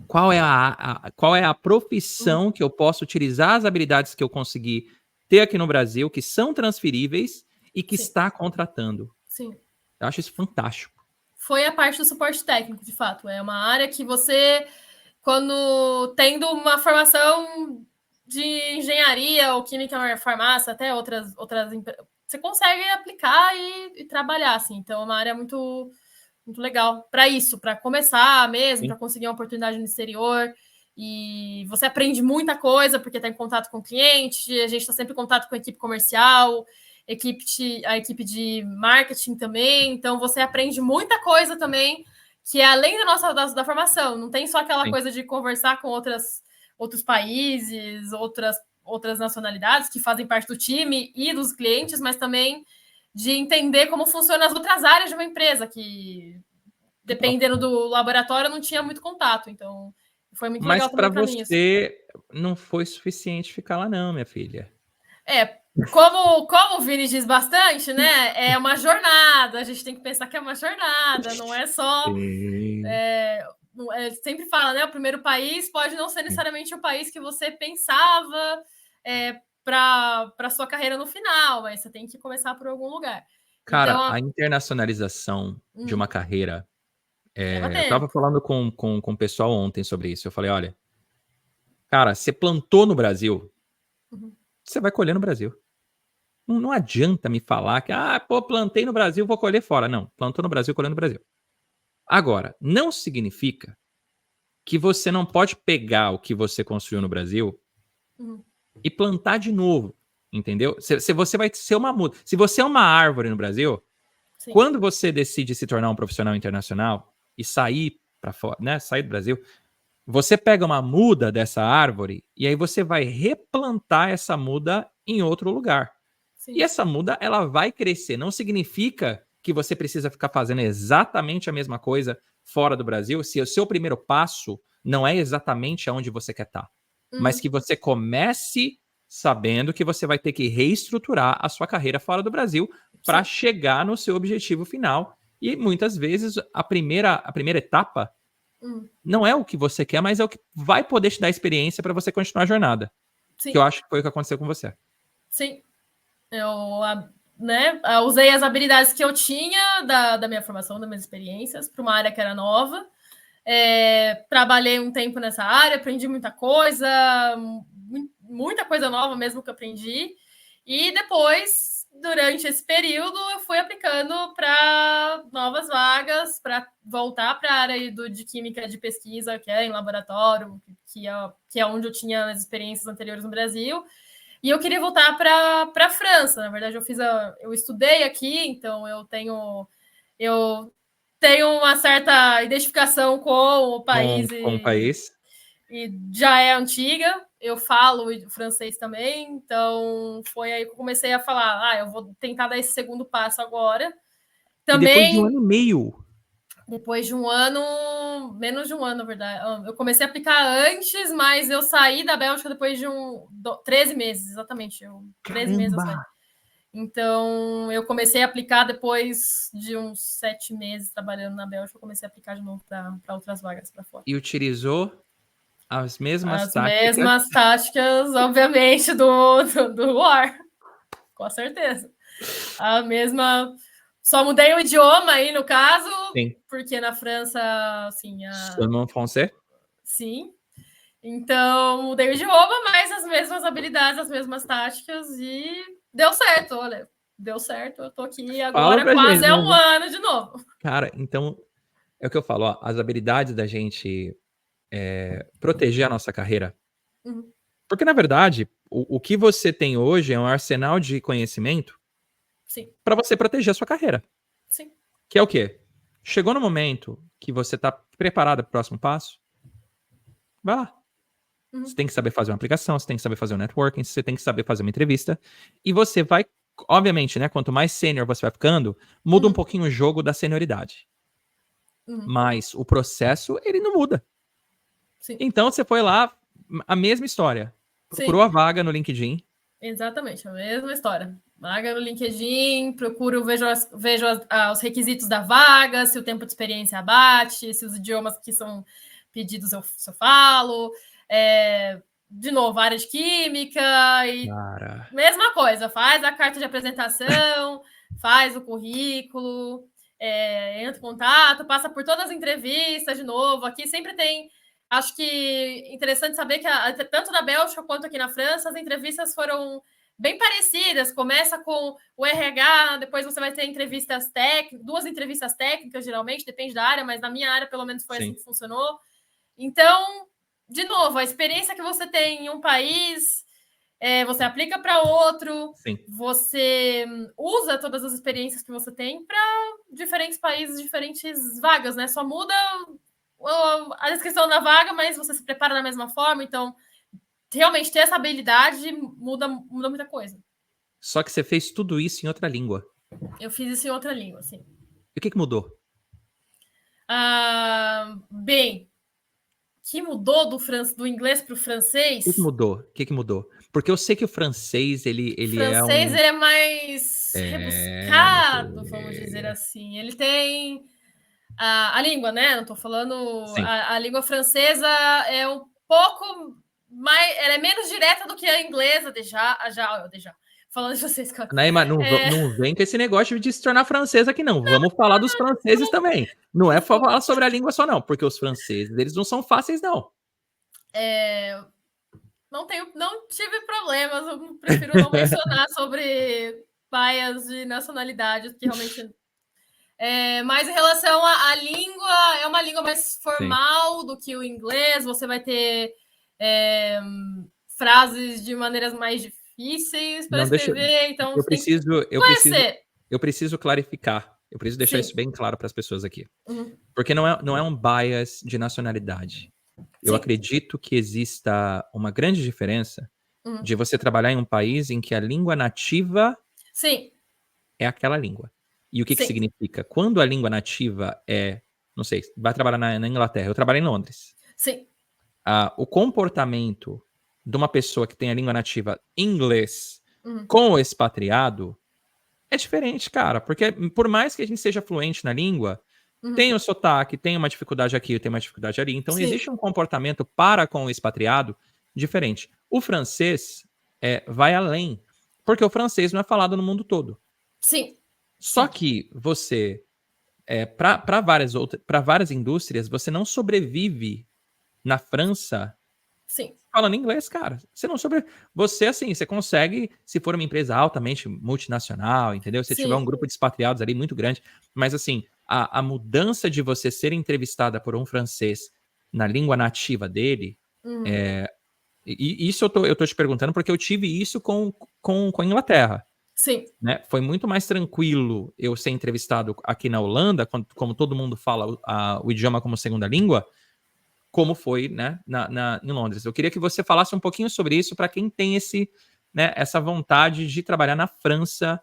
Qual é a uhum, profissão que eu posso utilizar as habilidades que eu consegui ter aqui no Brasil, que são transferíveis e que sim, está contratando? sim. Eu acho isso fantástico. Foi a parte do suporte técnico, de fato. É uma área que você, quando tendo uma formação de engenharia ou química, farmácia, até outras você consegue aplicar e trabalhar, assim. Então, é uma área muito legal para isso, para começar mesmo, Sim, para conseguir uma oportunidade no exterior. E você aprende muita coisa, porque está em contato com o cliente, a gente está sempre em contato com a equipe comercial, a equipe de marketing também. Então, você aprende muita coisa também, que é além da formação. Não tem só aquela sim. coisa de conversar com outros países, outras nacionalidades que fazem parte do time e dos clientes, mas também de entender como funcionam as outras áreas de uma empresa, que Total. dependendo do laboratório não tinha muito contato. Então, foi muito Mas legal para também para mim, assim. você não foi suficiente ficar lá não, minha filha. É, como o Vini diz bastante, né? É uma jornada, a gente tem que pensar que é uma jornada, não é só. Sim, Sempre fala, né? O primeiro país pode não ser sim. necessariamente o país que você pensava para sua carreira no final, mas você tem que começar por algum lugar. Cara, Então, a internacionalização de uma carreira, leva eu estava tempo. falando com o pessoal ontem sobre isso. Eu falei: "Olha, cara, você plantou no Brasil, Uhum. você vai colher no Brasil. Não adianta me falar que, ah, pô, plantei no Brasil, vou colher fora. Não, plantou no Brasil, colheu no Brasil. Agora, não significa que você não pode pegar o que você construiu no Brasil Uhum. e plantar de novo, entendeu? Se você vai ser uma muda. Se você é uma árvore no Brasil, Sim, quando você decide se tornar um profissional internacional e sair para fora, né, sair do Brasil, você pega uma muda dessa árvore e aí você vai replantar essa muda em outro lugar. E sim. essa muda, ela vai crescer. Não significa que você precisa ficar fazendo exatamente a mesma coisa fora do Brasil, se o seu primeiro passo não é exatamente aonde você quer estar. Mas Uhum. que você comece sabendo que você vai ter que reestruturar a sua carreira fora do Brasil para Sim. chegar no seu objetivo final. E muitas vezes a primeira etapa Uhum. não é o que você quer, mas é o que vai poder te dar experiência para você continuar a jornada. Que eu Sim. acho que foi o que aconteceu com você. Sim. Eu, né, usei as habilidades que eu tinha da minha formação, das minhas experiências, para uma área que era nova. Trabalhei um tempo nessa área, aprendi muita coisa, muita coisa nova mesmo que eu aprendi. E depois, durante esse período, eu fui aplicando para novas vagas, para voltar para a área de química de pesquisa, que é em laboratório, que é onde eu tinha as experiências anteriores no Brasil. E eu queria voltar para a França. Na verdade, eu estudei aqui, então eu tenho uma certa identificação com o país Com o país. e já é antiga. Eu falo francês também, então foi aí que eu comecei a falar: eu vou tentar dar esse segundo passo agora. E depois de um Também, ano e meio. depois de um ano, menos de um ano, na verdade. Eu comecei a aplicar antes, mas eu saí da Bélgica depois de 13 meses, exatamente. 13 meses eu Caramba! saí. Então, eu comecei a aplicar depois de uns 7 meses trabalhando na Bélgica, eu comecei a aplicar de novo para outras vagas para fora. E utilizou as mesmas As táticas. mesmas táticas, obviamente, do War, com certeza. A mesma. Só mudei o idioma aí, no caso, Sim. porque na França, assim, Seulement français. sim. Então, mudei o idioma, mas as mesmas habilidades, as mesmas táticas, e deu certo, olha. Deu certo, eu tô aqui Fala agora pra quase gente, há né? um ano de novo. Cara, então, é o que eu falo, ó, as habilidades da gente proteger a nossa carreira. Uhum. Porque, na verdade, o que você tem hoje é um arsenal de conhecimento Sim, para você proteger a sua carreira. sim. Que é o quê? Chegou no momento que você tá preparado para o próximo passo, vai lá. Você Uhum. tem que saber fazer uma aplicação, você tem que saber fazer um networking, você tem que saber fazer uma entrevista. E você vai, obviamente, né? Quanto mais sênior você vai ficando, muda um Uhum. pouquinho o jogo da senioridade. Uhum. Mas o processo, ele não muda. Sim, Então você foi lá, a mesma história. Procurou sim. a vaga no LinkedIn. Exatamente, a mesma história. Vaga no LinkedIn, procuro, vejo os requisitos da vaga, se o tempo de experiência bate, se os idiomas que são pedidos se eu falo. De novo, área de química e Cara, mesma coisa, faz a carta de apresentação, faz o currículo, entra em contato, passa por todas as entrevistas de novo. Aqui sempre tem. Acho que interessante saber que tanto na Bélgica quanto aqui na França, as entrevistas foram bem parecidas. Começa com o RH, depois você vai ter entrevistas técnicas, 2 entrevistas técnicas, geralmente, depende da área, mas na minha área, pelo menos, foi assim sim, que funcionou. Então, de novo, a experiência que você tem em um país, você aplica para outro, sim. você usa todas as experiências que você tem para diferentes países, diferentes vagas, né? Só muda a descrição da vaga, mas você se prepara da mesma forma. Então, realmente ter essa habilidade muda muita coisa. Só que você fez tudo isso em outra língua. Eu fiz isso em outra língua, assim. E o que mudou? Bem, que mudou do inglês para o O que francês? mudou? O que mudou? Porque eu sei que o francês, O ele é francês um. ele é mais Meu rebuscado, vamos dizer Deus. assim. Ele tem a língua, né? Não estou falando. Sim, A língua francesa é um pouco mais. Ela é menos direta do que a inglesa, déjà. falando de vocês, cara. Naima, não vem com esse negócio de se tornar francesa aqui, não. Vamos falar dos franceses também. Não é falar sobre a língua só, não, porque os franceses, eles não são fáceis, não. Não tive problemas, eu prefiro não mencionar sobre baias de nacionalidade, porque realmente... mas em relação à língua, é uma língua mais formal Sim. do que o inglês, você vai ter frases de maneiras mais difíceis para escrever, então eu preciso clarificar, eu preciso deixar Sim. isso bem claro para as pessoas aqui, porque não é um bias de nacionalidade. Eu Sim. acredito que exista uma grande diferença de você trabalhar em um país em que a língua nativa Sim. é aquela língua. E o que significa? Quando a língua nativa não sei, vai trabalhar na Inglaterra, eu trabalho em Londres. Sim. O comportamento de uma pessoa que tem a língua nativa inglês com o expatriado é diferente, cara. Porque por mais que a gente seja fluente na língua, tem o sotaque, tem uma dificuldade aqui, tem uma dificuldade ali. Então, Sim. existe um comportamento para com o expatriado diferente. O francês vai além, porque o francês não é falado no mundo todo. Sim. Só que você, para várias indústrias, você não sobrevive na França Sim. falando inglês, cara. Você não Você, assim, você consegue, se for uma empresa altamente multinacional, entendeu? Se tiver um grupo de expatriados ali muito grande. Mas, assim, a mudança de você ser entrevistada por um francês na língua nativa dele, e isso eu tô te perguntando porque eu tive isso com a Inglaterra. Sim. Né? Foi muito mais tranquilo eu ser entrevistado aqui na Holanda, como todo mundo fala o idioma como segunda língua, como foi, né, em Londres. Eu queria que você falasse um pouquinho sobre isso para quem tem essa vontade de trabalhar na França,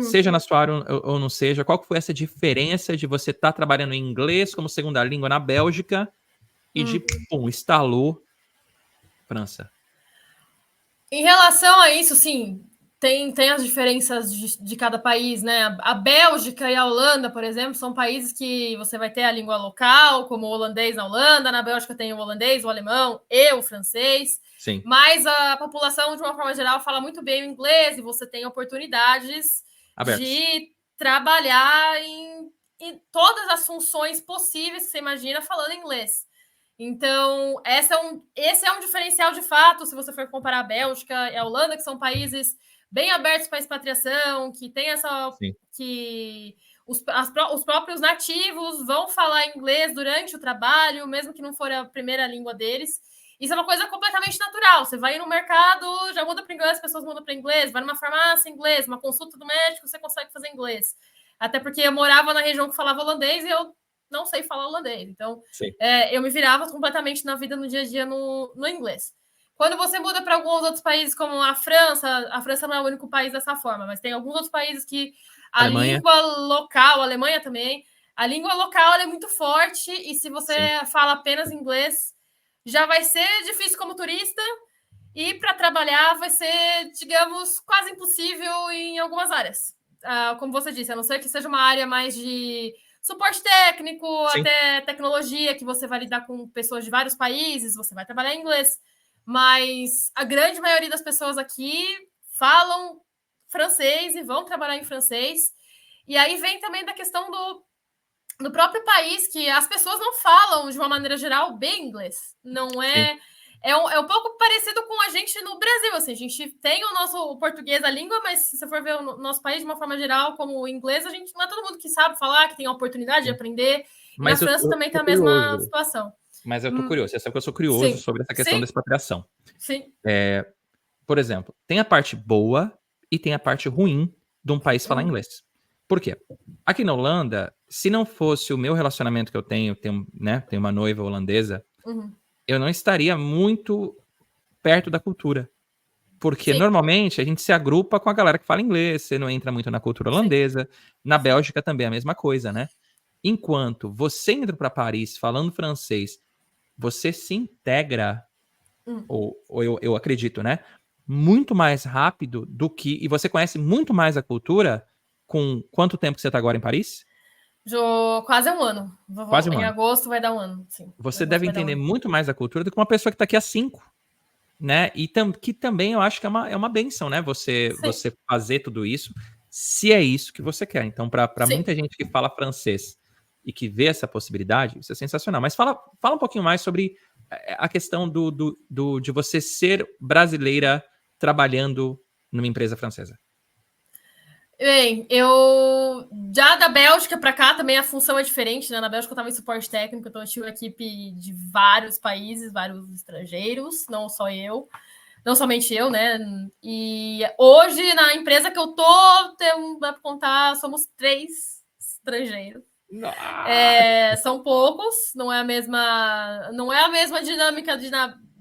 seja na sua área ou não seja. Qual que foi essa diferença de você estar trabalhando em inglês como segunda língua na Bélgica e instalou França? Em relação a isso, sim, tem as diferenças de cada país, né? A Bélgica e a Holanda, por exemplo, são países que você vai ter a língua local, como o holandês na Holanda. Na Bélgica tem o holandês, o alemão e o francês. Sim. Mas a população, de uma forma geral, fala muito bem o inglês e você tem oportunidades de trabalhar em todas as funções possíveis que você imagina falando inglês. Então, esse é um diferencial de fato, se você for comparar a Bélgica e a Holanda, que são países bem abertos para a expatriação, que tem que os próprios nativos vão falar inglês durante o trabalho, mesmo que não for a primeira língua deles. Isso é uma coisa completamente natural. Você vai no mercado, já muda para inglês, as pessoas mudam para inglês. Vai numa farmácia, inglês. Uma consulta do médico, você consegue fazer inglês. Até porque eu morava na região que falava holandês e eu não sei falar holandês. Então, eu me virava completamente na vida, no dia a dia, no inglês. Quando você muda para alguns outros países, como a França não é o único país dessa forma, mas tem alguns outros países que língua local, a Alemanha também, a língua local é muito forte, e se você fala apenas inglês, já vai ser difícil como turista, e para trabalhar vai ser, digamos, quase impossível em algumas áreas. Como você disse, a não ser que seja uma área mais de suporte técnico, até tecnologia, que você vai lidar com pessoas de vários países, você vai trabalhar em inglês. Mas a grande maioria das pessoas aqui falam francês e vão trabalhar em francês. E aí vem também da questão do próprio país, que as pessoas não falam, de uma maneira geral, bem inglês. Não é... É um pouco parecido com a gente no Brasil, assim, a gente tem o português, a língua, mas se você for ver o nosso país de uma forma geral, como o inglês, a gente não é todo mundo que sabe falar, que tem a oportunidade de aprender. Mas e na França também tem a mesma situação. Mas eu tô curioso, você sabe que eu sou curioso sobre essa questão da expatriação. Sim. Por exemplo, tem a parte boa e tem a parte ruim de um país falar inglês. Por quê? Aqui na Holanda, se não fosse o meu relacionamento que eu tenho uma noiva holandesa, eu não estaria muito perto da cultura. Porque normalmente a gente se agrupa com a galera que fala inglês, você não entra muito na cultura holandesa. Na Bélgica também é a mesma coisa, né? Enquanto você entra para Paris falando francês, você se integra, ou eu acredito, né? Muito mais rápido do que... E você conhece muito mais a cultura com quanto tempo que você está agora em Paris? Quase um ano. Quase um ano. Em ano. agosto vai dar um ano, sim. Você deve entender muito mais a cultura do que uma pessoa que está aqui há 5. né? E que também eu acho que é uma benção, né? Você fazer tudo isso, se é isso que você quer. Então, para muita gente que fala francês e que vê essa possibilidade, isso é sensacional. Mas fala um pouquinho mais sobre a questão de você ser brasileira trabalhando numa empresa francesa. Bem, eu já da Bélgica para cá também a função é diferente, né? Na Bélgica eu estava em suporte técnico, então eu tinha uma equipe de vários países, vários estrangeiros, não só eu, não somente eu, né? E hoje na empresa que eu tô, dá para contar, somos 3 estrangeiros. São poucos, não é a mesma dinâmica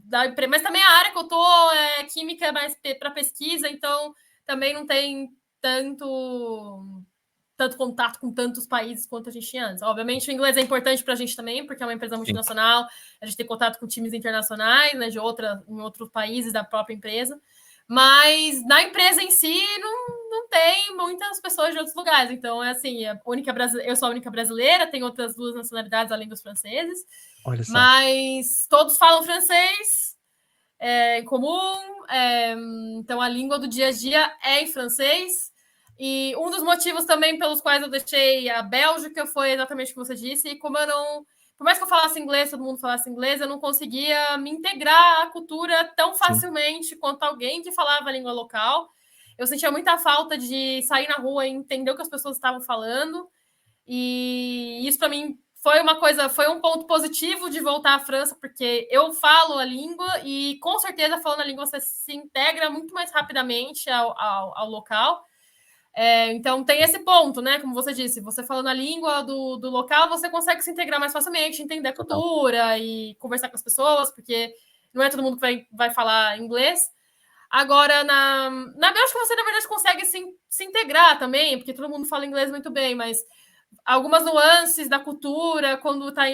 da empresa, mas também a área que eu tô é química mais para pesquisa, então também não tem tanto contato com tantos países quanto a gente tinha antes. Obviamente, o inglês é importante para a gente também, porque é uma empresa multinacional, a gente tem contato com times internacionais, né, em outros países da própria empresa, mas na empresa em si não tem muitas pessoas de outros lugares. Então, é assim, eu sou a única brasileira, tem outras 2 nacionalidades além dos franceses, mas todos falam francês, em comum, então a língua do dia a dia é em francês. E um dos motivos também pelos quais eu deixei a Bélgica foi exatamente o que você disse. E como eu não. Por mais que eu falasse inglês, todo mundo falasse inglês, eu não conseguia me integrar à cultura tão facilmente quanto alguém que falava a língua local. Eu sentia muita falta de sair na rua e entender o que as pessoas estavam falando. E isso, para mim, foi um ponto positivo de voltar à França, porque eu falo a língua e, com certeza, falando a língua, você se integra muito mais rapidamente ao local. Então tem esse ponto, né? Como você disse, você falando a língua do local, você consegue se integrar mais facilmente, entender a cultura e conversar com as pessoas, porque não é todo mundo que vai falar inglês. Agora, na Bélgica, você, na verdade, consegue se integrar também, porque todo mundo fala inglês muito bem, mas algumas nuances da cultura, quando está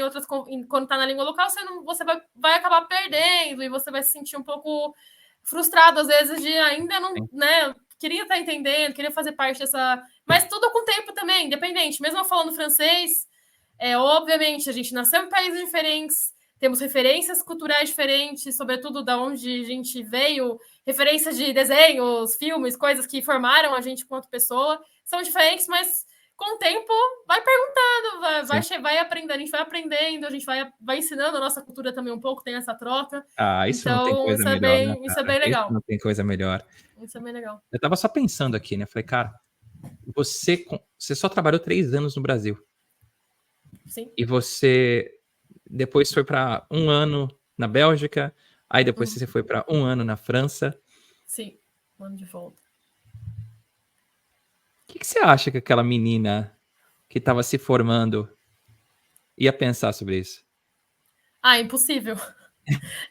quando tá na língua local, você vai acabar perdendo e você vai se sentir um pouco frustrado, às vezes, de ainda não, né? Queria estar entendendo, queria fazer parte dessa. Mas tudo com tempo também, independente. Mesmo eu falando francês, obviamente, a gente nasceu em países diferentes, temos referências culturais diferentes, sobretudo da onde a gente veio, referências de desenhos, filmes, coisas que formaram a gente quanto pessoa, são diferentes, mas com o tempo vai perguntando, vai aprendendo, a gente vai aprendendo, a gente vai ensinando a nossa cultura também um pouco, tem essa troca. Isso não tem coisa melhor, né, Isso é bem legal. Isso não tem coisa melhor. Isso é bem legal. Eu tava só pensando aqui, né? Falei, cara, você só trabalhou 3 anos no Brasil. Sim. E você depois foi para 1 ano na Bélgica, aí depois você foi para 1 ano na França. Sim, 1 ano de volta. O que você acha que aquela menina que estava se formando ia pensar sobre isso? Impossível.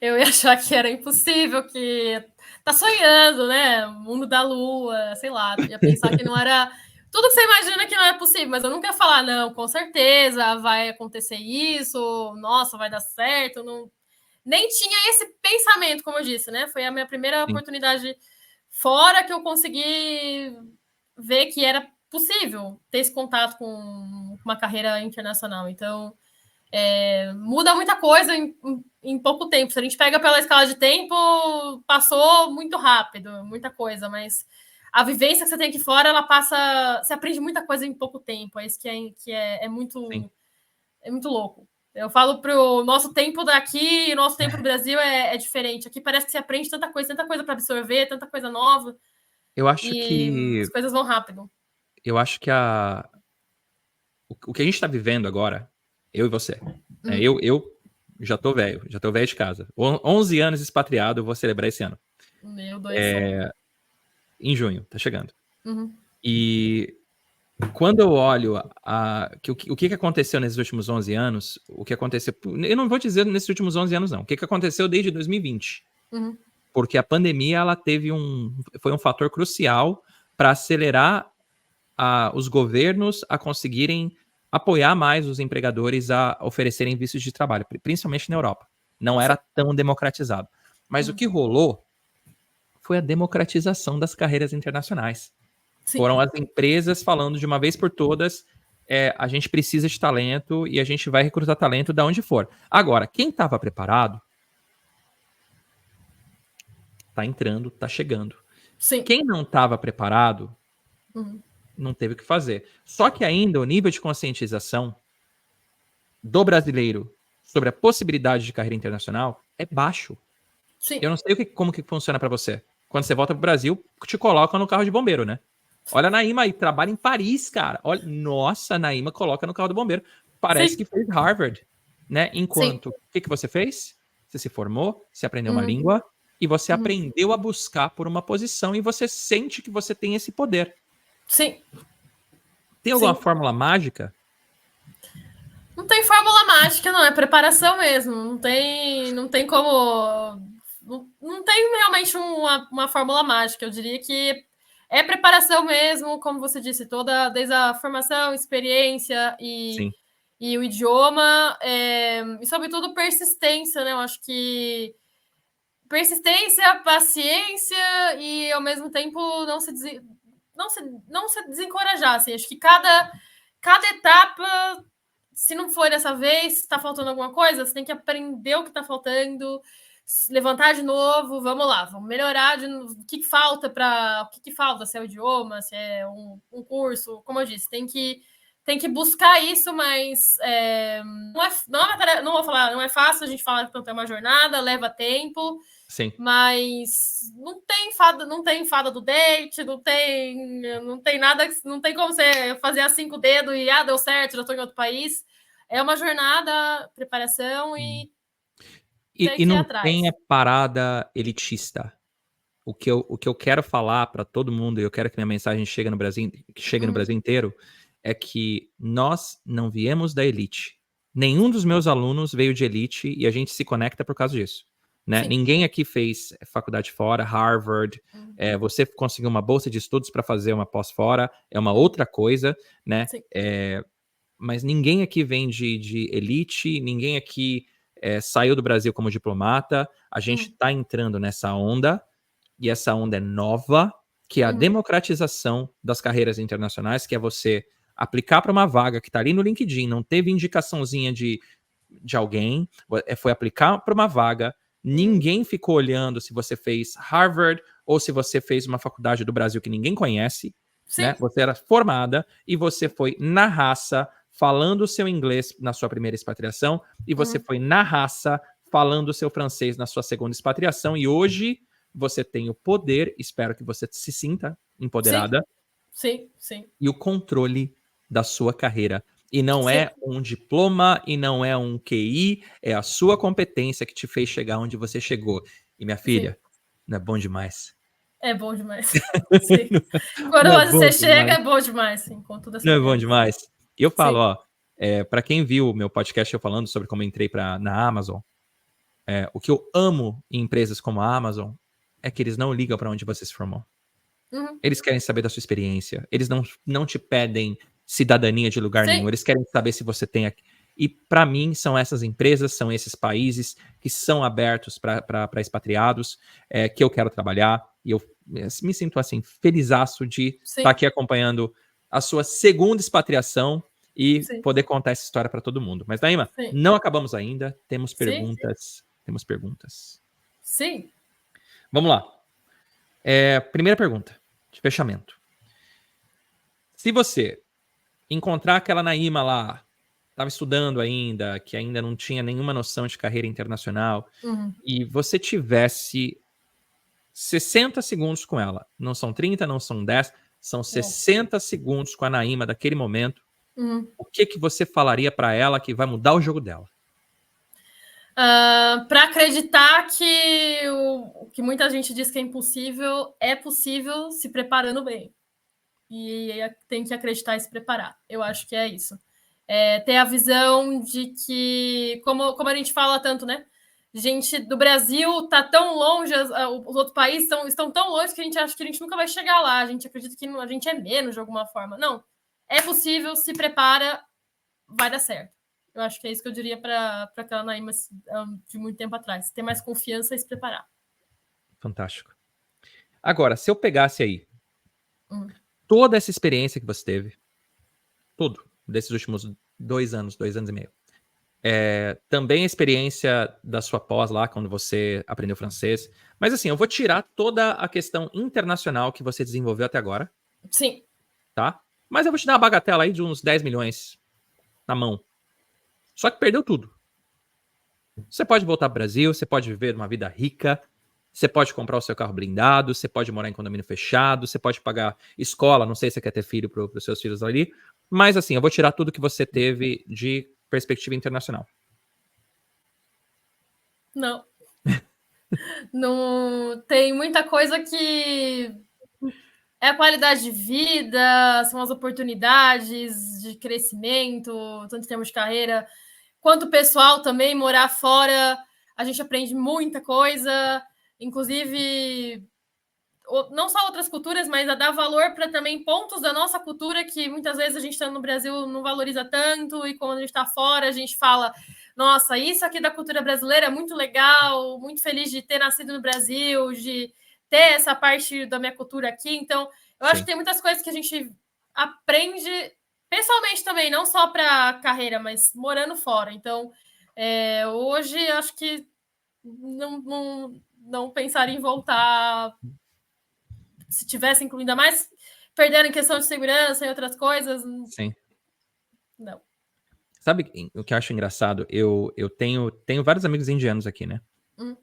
Eu ia achar que era impossível, que tá sonhando, né? Mundo da lua, sei lá. Ia pensar que não era. Tudo que você imagina que não é possível, mas eu nunca ia falar, não, com certeza vai acontecer isso, nossa, vai dar certo. Não... Nem tinha esse pensamento, como eu disse, né? Foi a minha primeira oportunidade fora que eu consegui ver que era possível ter esse contato com uma carreira internacional. Então, muda muita coisa em pouco tempo. Se a gente pega pela escala de tempo, passou muito rápido, muita coisa, mas a vivência que você tem aqui fora, ela passa. Você aprende muita coisa em pouco tempo. É isso que é muito louco. Eu falo pro nosso tempo daqui, nosso tempo no Brasil é diferente. Aqui parece que você aprende tanta coisa para absorver, tanta coisa nova. Eu acho que as coisas vão rápido. Eu acho que o que a gente tá vivendo agora, eu e você, eu já tô velho de casa. 11 anos expatriado, eu vou celebrar esse ano. Meu Deus. Em junho, tá chegando. E quando eu olho o que aconteceu nesses últimos 11 anos, o que aconteceu... Eu não vou dizer nesses últimos 11 anos, não. O que aconteceu desde 2020. Porque a pandemia, ela foi um fator crucial para acelerar os governos a conseguirem apoiar mais os empregadores a oferecerem vistos de trabalho, principalmente na Europa. Não era tão democratizado. Mas o que rolou foi a democratização das carreiras internacionais. Sim. Foram as empresas falando de uma vez por todas, a gente precisa de talento e a gente vai recrutar talento de onde for. Agora, quem estava preparado tá entrando, tá chegando. Sim. Quem não estava preparado, não teve o que fazer. Só que ainda o nível de conscientização do brasileiro sobre a possibilidade de carreira internacional é baixo. Sim. Eu não sei como que funciona para você. Quando você volta pro Brasil, te colocam no carro de bombeiro, né? Olha a Naíma aí, trabalha em Paris, cara. Olha, nossa, a Naíma coloca no carro do bombeiro. Parece que fez Harvard, né? Enquanto, o que você fez? Você se formou, você aprendeu uma língua e você aprendeu a buscar por uma posição e você sente que você tem esse poder. Sim. Tem alguma fórmula mágica? Não tem fórmula mágica, não. É preparação mesmo. Não tem como... Não tem realmente uma fórmula mágica. Eu diria que é preparação mesmo, como você disse, desde a formação, experiência Sim. e o idioma, e sobretudo persistência, né? Eu acho que persistência, paciência e ao mesmo tempo não se desencorajar. Assim. Acho que cada etapa, se não for dessa vez, está faltando alguma coisa, você tem que aprender o que está faltando, levantar de novo, vamos lá, vamos melhorar de novo. O que falta para. O que falta? Se é o idioma, se é um curso, como eu disse, tem que buscar isso, mas não vou falar, não é fácil, a gente fala que é uma jornada, leva tempo. Sim. Mas não tem fada do date, não tem nada, não tem como você fazer a 5 dedos e deu certo, já estou em outro país. É uma jornada, preparação e tem que ir não atrás. tem a parada elitista. O que eu quero falar para todo mundo, e eu quero que minha mensagem chegue no Brasil inteiro, é que nós não viemos da elite. Nenhum dos meus alunos veio de elite e a gente se conecta por causa disso. Né? Ninguém aqui fez faculdade fora, Harvard, você conseguiu uma bolsa de estudos para fazer uma pós fora, é uma outra coisa, né? Mas ninguém aqui vem de elite, ninguém aqui saiu do Brasil como diplomata, a gente está entrando nessa onda, e essa onda é nova, que é a democratização das carreiras internacionais, que é você aplicar para uma vaga que está ali no LinkedIn, não teve indicaçãozinha de alguém, foi aplicar para uma vaga, ninguém ficou olhando se você fez Harvard ou se você fez uma faculdade do Brasil que ninguém conhece, né? Você era formada e você foi na raça, falando o seu inglês na sua primeira expatriação, e você foi na raça, falando o seu francês na sua segunda expatriação, e hoje você tem o poder, espero que você se sinta empoderada, e o controle da sua carreira. E não é um diploma, e não é um QI, é a sua competência que te fez chegar onde você chegou. E minha filha, não é bom demais? É bom demais. Sim. Quando você chega, é bom demais, sim, com toda certeza. Não é bom demais? E eu falo, ó, para quem viu o meu podcast eu falando sobre como eu entrei na Amazon, o que eu amo em empresas como a Amazon é que eles não ligam para onde você se formou. Eles querem saber da sua experiência. Eles não te pedem cidadania de lugar nenhum. Eles querem saber se você tem aqui. E para mim são essas empresas, são esses países que são abertos para expatriados, que eu quero trabalhar. E eu me sinto assim felizaço de estar aqui acompanhando a sua segunda expatriação e poder contar essa história para todo mundo. Mas Naíma, não acabamos ainda. Temos perguntas. Temos perguntas. Sim. Vamos lá. Primeira pergunta, de fechamento. Se você encontrar aquela Naíma lá, estava estudando ainda, que ainda não tinha nenhuma noção de carreira internacional, e você tivesse 60 segundos com ela, não são 30, não são 10, são 60 segundos com a Naíma daquele momento, o que você falaria para ela que vai mudar o jogo dela? Para acreditar que o que muita gente diz que é possível se preparando bem. E tem que acreditar e se preparar. Eu acho que é isso. Ter a visão de que, como a gente fala tanto, né? Gente do Brasil tá tão longe, os outros países estão tão longe que a gente acha que a gente nunca vai chegar lá. A gente acredita que a gente é menos de alguma forma. Não. É possível, se prepara, vai dar certo. Eu acho que é isso que eu diria para aquela Naíma de muito tempo atrás. Ter mais confiança e se preparar. Fantástico. Agora, se eu pegasse aí toda essa experiência que você teve, tudo, desses últimos 2 anos e meio, Também a experiência da sua pós lá, quando você aprendeu francês. Mas assim, eu vou tirar toda a questão internacional que você desenvolveu até agora. Sim. Tá? Mas eu vou te dar uma bagatela aí de uns 10 milhões na mão. Só que perdeu tudo. Você pode voltar pro Brasil, você pode viver uma vida rica, você pode comprar o seu carro blindado, você pode morar em condomínio fechado, você pode pagar escola, não sei se você quer ter filho pros seus filhos ali, mas assim, eu vou tirar tudo que você teve de perspectiva internacional. Não. Não tem muita coisa que é a qualidade de vida, são as oportunidades de crescimento, tanto em termos de carreira, quanto pessoal também, morar fora, a gente aprende muita coisa, inclusive não só outras culturas, mas a dar valor para também pontos da nossa cultura que muitas vezes a gente está no Brasil não valoriza tanto, e quando a gente está fora, a gente fala, nossa, isso aqui da cultura brasileira é muito legal, muito feliz de ter nascido no Brasil, de ter essa parte da minha cultura aqui. Então, eu acho que tem muitas coisas que a gente aprende pessoalmente também, não só para carreira, mas morando fora. Então, hoje, acho que não pensaria em voltar se tivesse incluído, ainda mais perdendo em questão de segurança e outras coisas. Sim. Não. Sabe o que eu acho engraçado? Eu tenho vários amigos indianos aqui, né?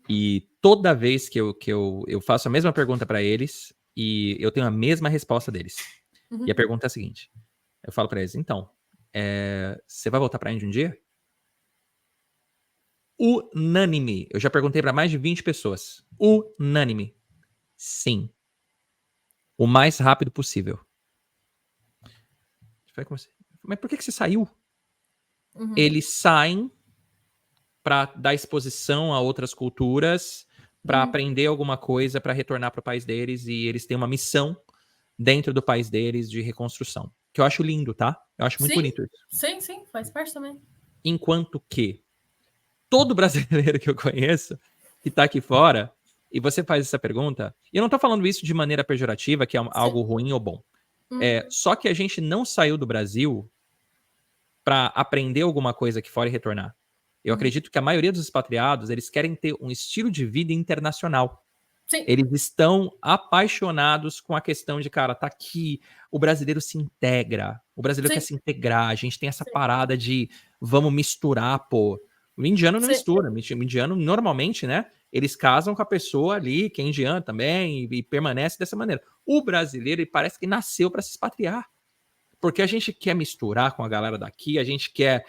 E toda vez que eu faço a mesma pergunta para eles, e eu tenho a mesma resposta deles. E a pergunta é a seguinte. Eu falo para eles, então, você vai voltar pra Índia um dia? Unânime. Eu já perguntei para mais de 20 pessoas. Unânime. Sim. O mais rápido possível. Mas por que você saiu? Eles saem para dar exposição a outras culturas, para aprender alguma coisa, para retornar para o país deles, e eles têm uma missão dentro do país deles de reconstrução. Que eu acho lindo, tá? Eu acho muito bonito isso. Sim, faz parte também. Enquanto que todo brasileiro que eu conheço, que tá aqui fora, e você faz essa pergunta, e eu não tô falando isso de maneira pejorativa, que é algo ruim ou bom. Só que a gente não saiu do Brasil para aprender alguma coisa aqui fora e retornar. Eu acredito que a maioria dos expatriados, eles querem ter um estilo de vida internacional. Sim. Eles estão apaixonados com a questão de, cara, tá aqui, o brasileiro se integra, o brasileiro quer se integrar, a gente tem essa parada de vamos misturar, pô. O indiano não mistura, o indiano normalmente, né, eles casam com a pessoa ali, que é indiano também, e permanece dessa maneira. O brasileiro, ele parece que nasceu para se expatriar. Porque a gente quer misturar com a galera daqui, a gente quer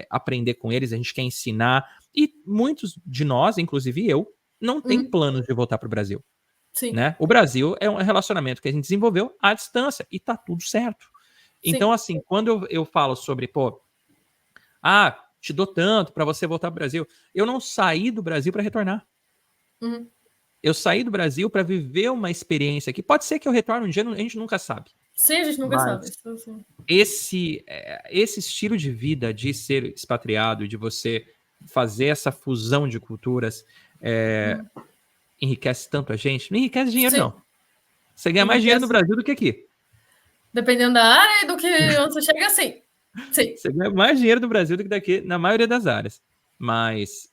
aprender com eles, a gente quer ensinar. E muitos de nós, inclusive eu, não tem planos de voltar para o Brasil. Sim. Né? O Brasil é um relacionamento que a gente desenvolveu à distância e tá tudo certo. Então, assim, quando eu falo sobre, te dou tanto para você voltar para o Brasil, eu não saí do Brasil para retornar. Eu saí do Brasil para viver uma experiência que pode ser que eu retorne um dia, a gente nunca sabe. Sim, a gente nunca sabe. Esse estilo de vida de ser expatriado, de você fazer essa fusão de culturas, enriquece tanto a gente. Não enriquece dinheiro, não. Você ganha mais dinheiro no Brasil do que aqui. Dependendo da área e do que onde você chega, sim. Você ganha mais dinheiro no Brasil do que daqui, na maioria das áreas. Mas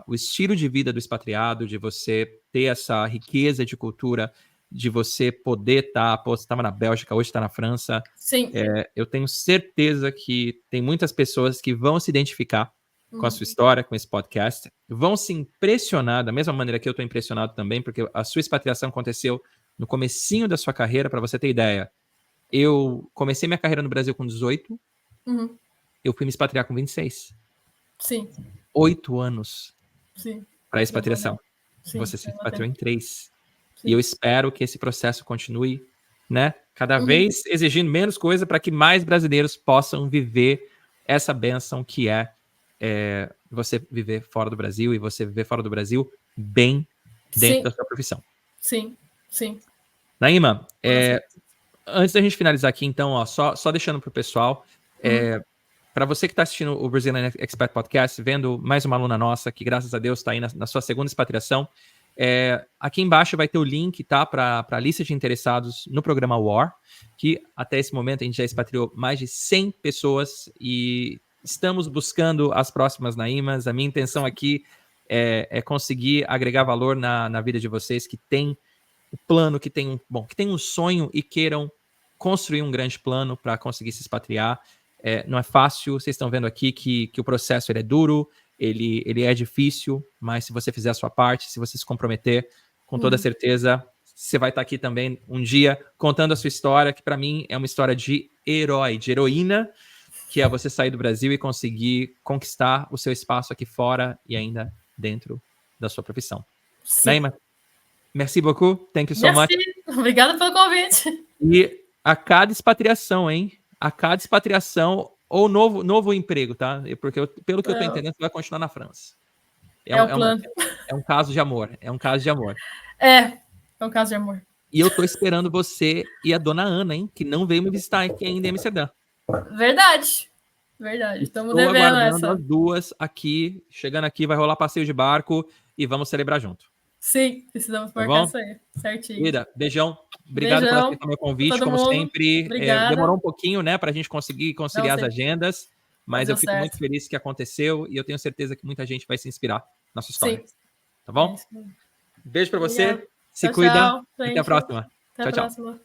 o estilo de vida do expatriado, de você ter essa riqueza de cultura, de você poder você estava na Bélgica, hoje está na França. Sim. Eu tenho certeza que tem muitas pessoas que vão se identificar com a sua história, com esse podcast, vão se impressionar, da mesma maneira que eu estou impressionado também, porque a sua expatriação aconteceu no comecinho da sua carreira, para você ter ideia. Eu comecei minha carreira no Brasil com 18, eu fui me expatriar com 26. Sim. 8 anos para a expatriação. Sim, você se expatriou em 3. E eu espero que esse processo continue, né? Cada vez exigindo menos coisa para que mais brasileiros possam viver essa bênção que é você viver fora do Brasil e você viver fora do Brasil bem dentro da sua profissão. Sim. Naíma, antes da gente finalizar aqui, então, só deixando para o pessoal, para você que está assistindo o Brazilian Expat Podcast, vendo mais uma aluna nossa, que graças a Deus está aí na sua segunda expatriação, aqui embaixo vai ter o link, tá, para a lista de interessados no programa WAR, que até esse momento a gente já expatriou mais de 100 pessoas e estamos buscando as próximas Naímas. A minha intenção aqui é conseguir agregar valor na vida de vocês que têm o plano, que tem um sonho e queiram construir um grande plano para conseguir se expatriar. Não é fácil, vocês estão vendo aqui que o processo ele é duro, ele é difícil, mas se você fizer a sua parte, se você se comprometer, com toda certeza, você vai estar aqui também um dia contando a sua história, que para mim é uma história de herói, de heroína, que é você sair do Brasil e conseguir conquistar o seu espaço aqui fora e ainda dentro da sua profissão. Naima, merci beaucoup, thank you so much. Obrigada pelo convite. E a cada expatriação, hein? A cada expatriação ou novo emprego, tá? Porque pelo que eu tô entendendo, você vai continuar na França. É o plano. É um caso de amor. É um caso de amor. É um caso de amor. E eu tô esperando você e a dona Ana, hein? Que não veio me visitar aqui ainda em Amsterdã. Verdade. Estamos devendo essa. As duas aqui. Chegando aqui, vai rolar passeio de barco e vamos celebrar junto. Sim, precisamos marcar isso aí. Certinho. Ida, beijão. Obrigado por aceitar meu convite, como sempre. Demorou um pouquinho, né, pra gente conseguir conciliar as agendas, mas eu fico muito feliz que aconteceu e eu tenho certeza que muita gente vai se inspirar na sua história. Sim. Tá bom? Beijo pra você. Se cuida. Até a próxima. Até a próxima.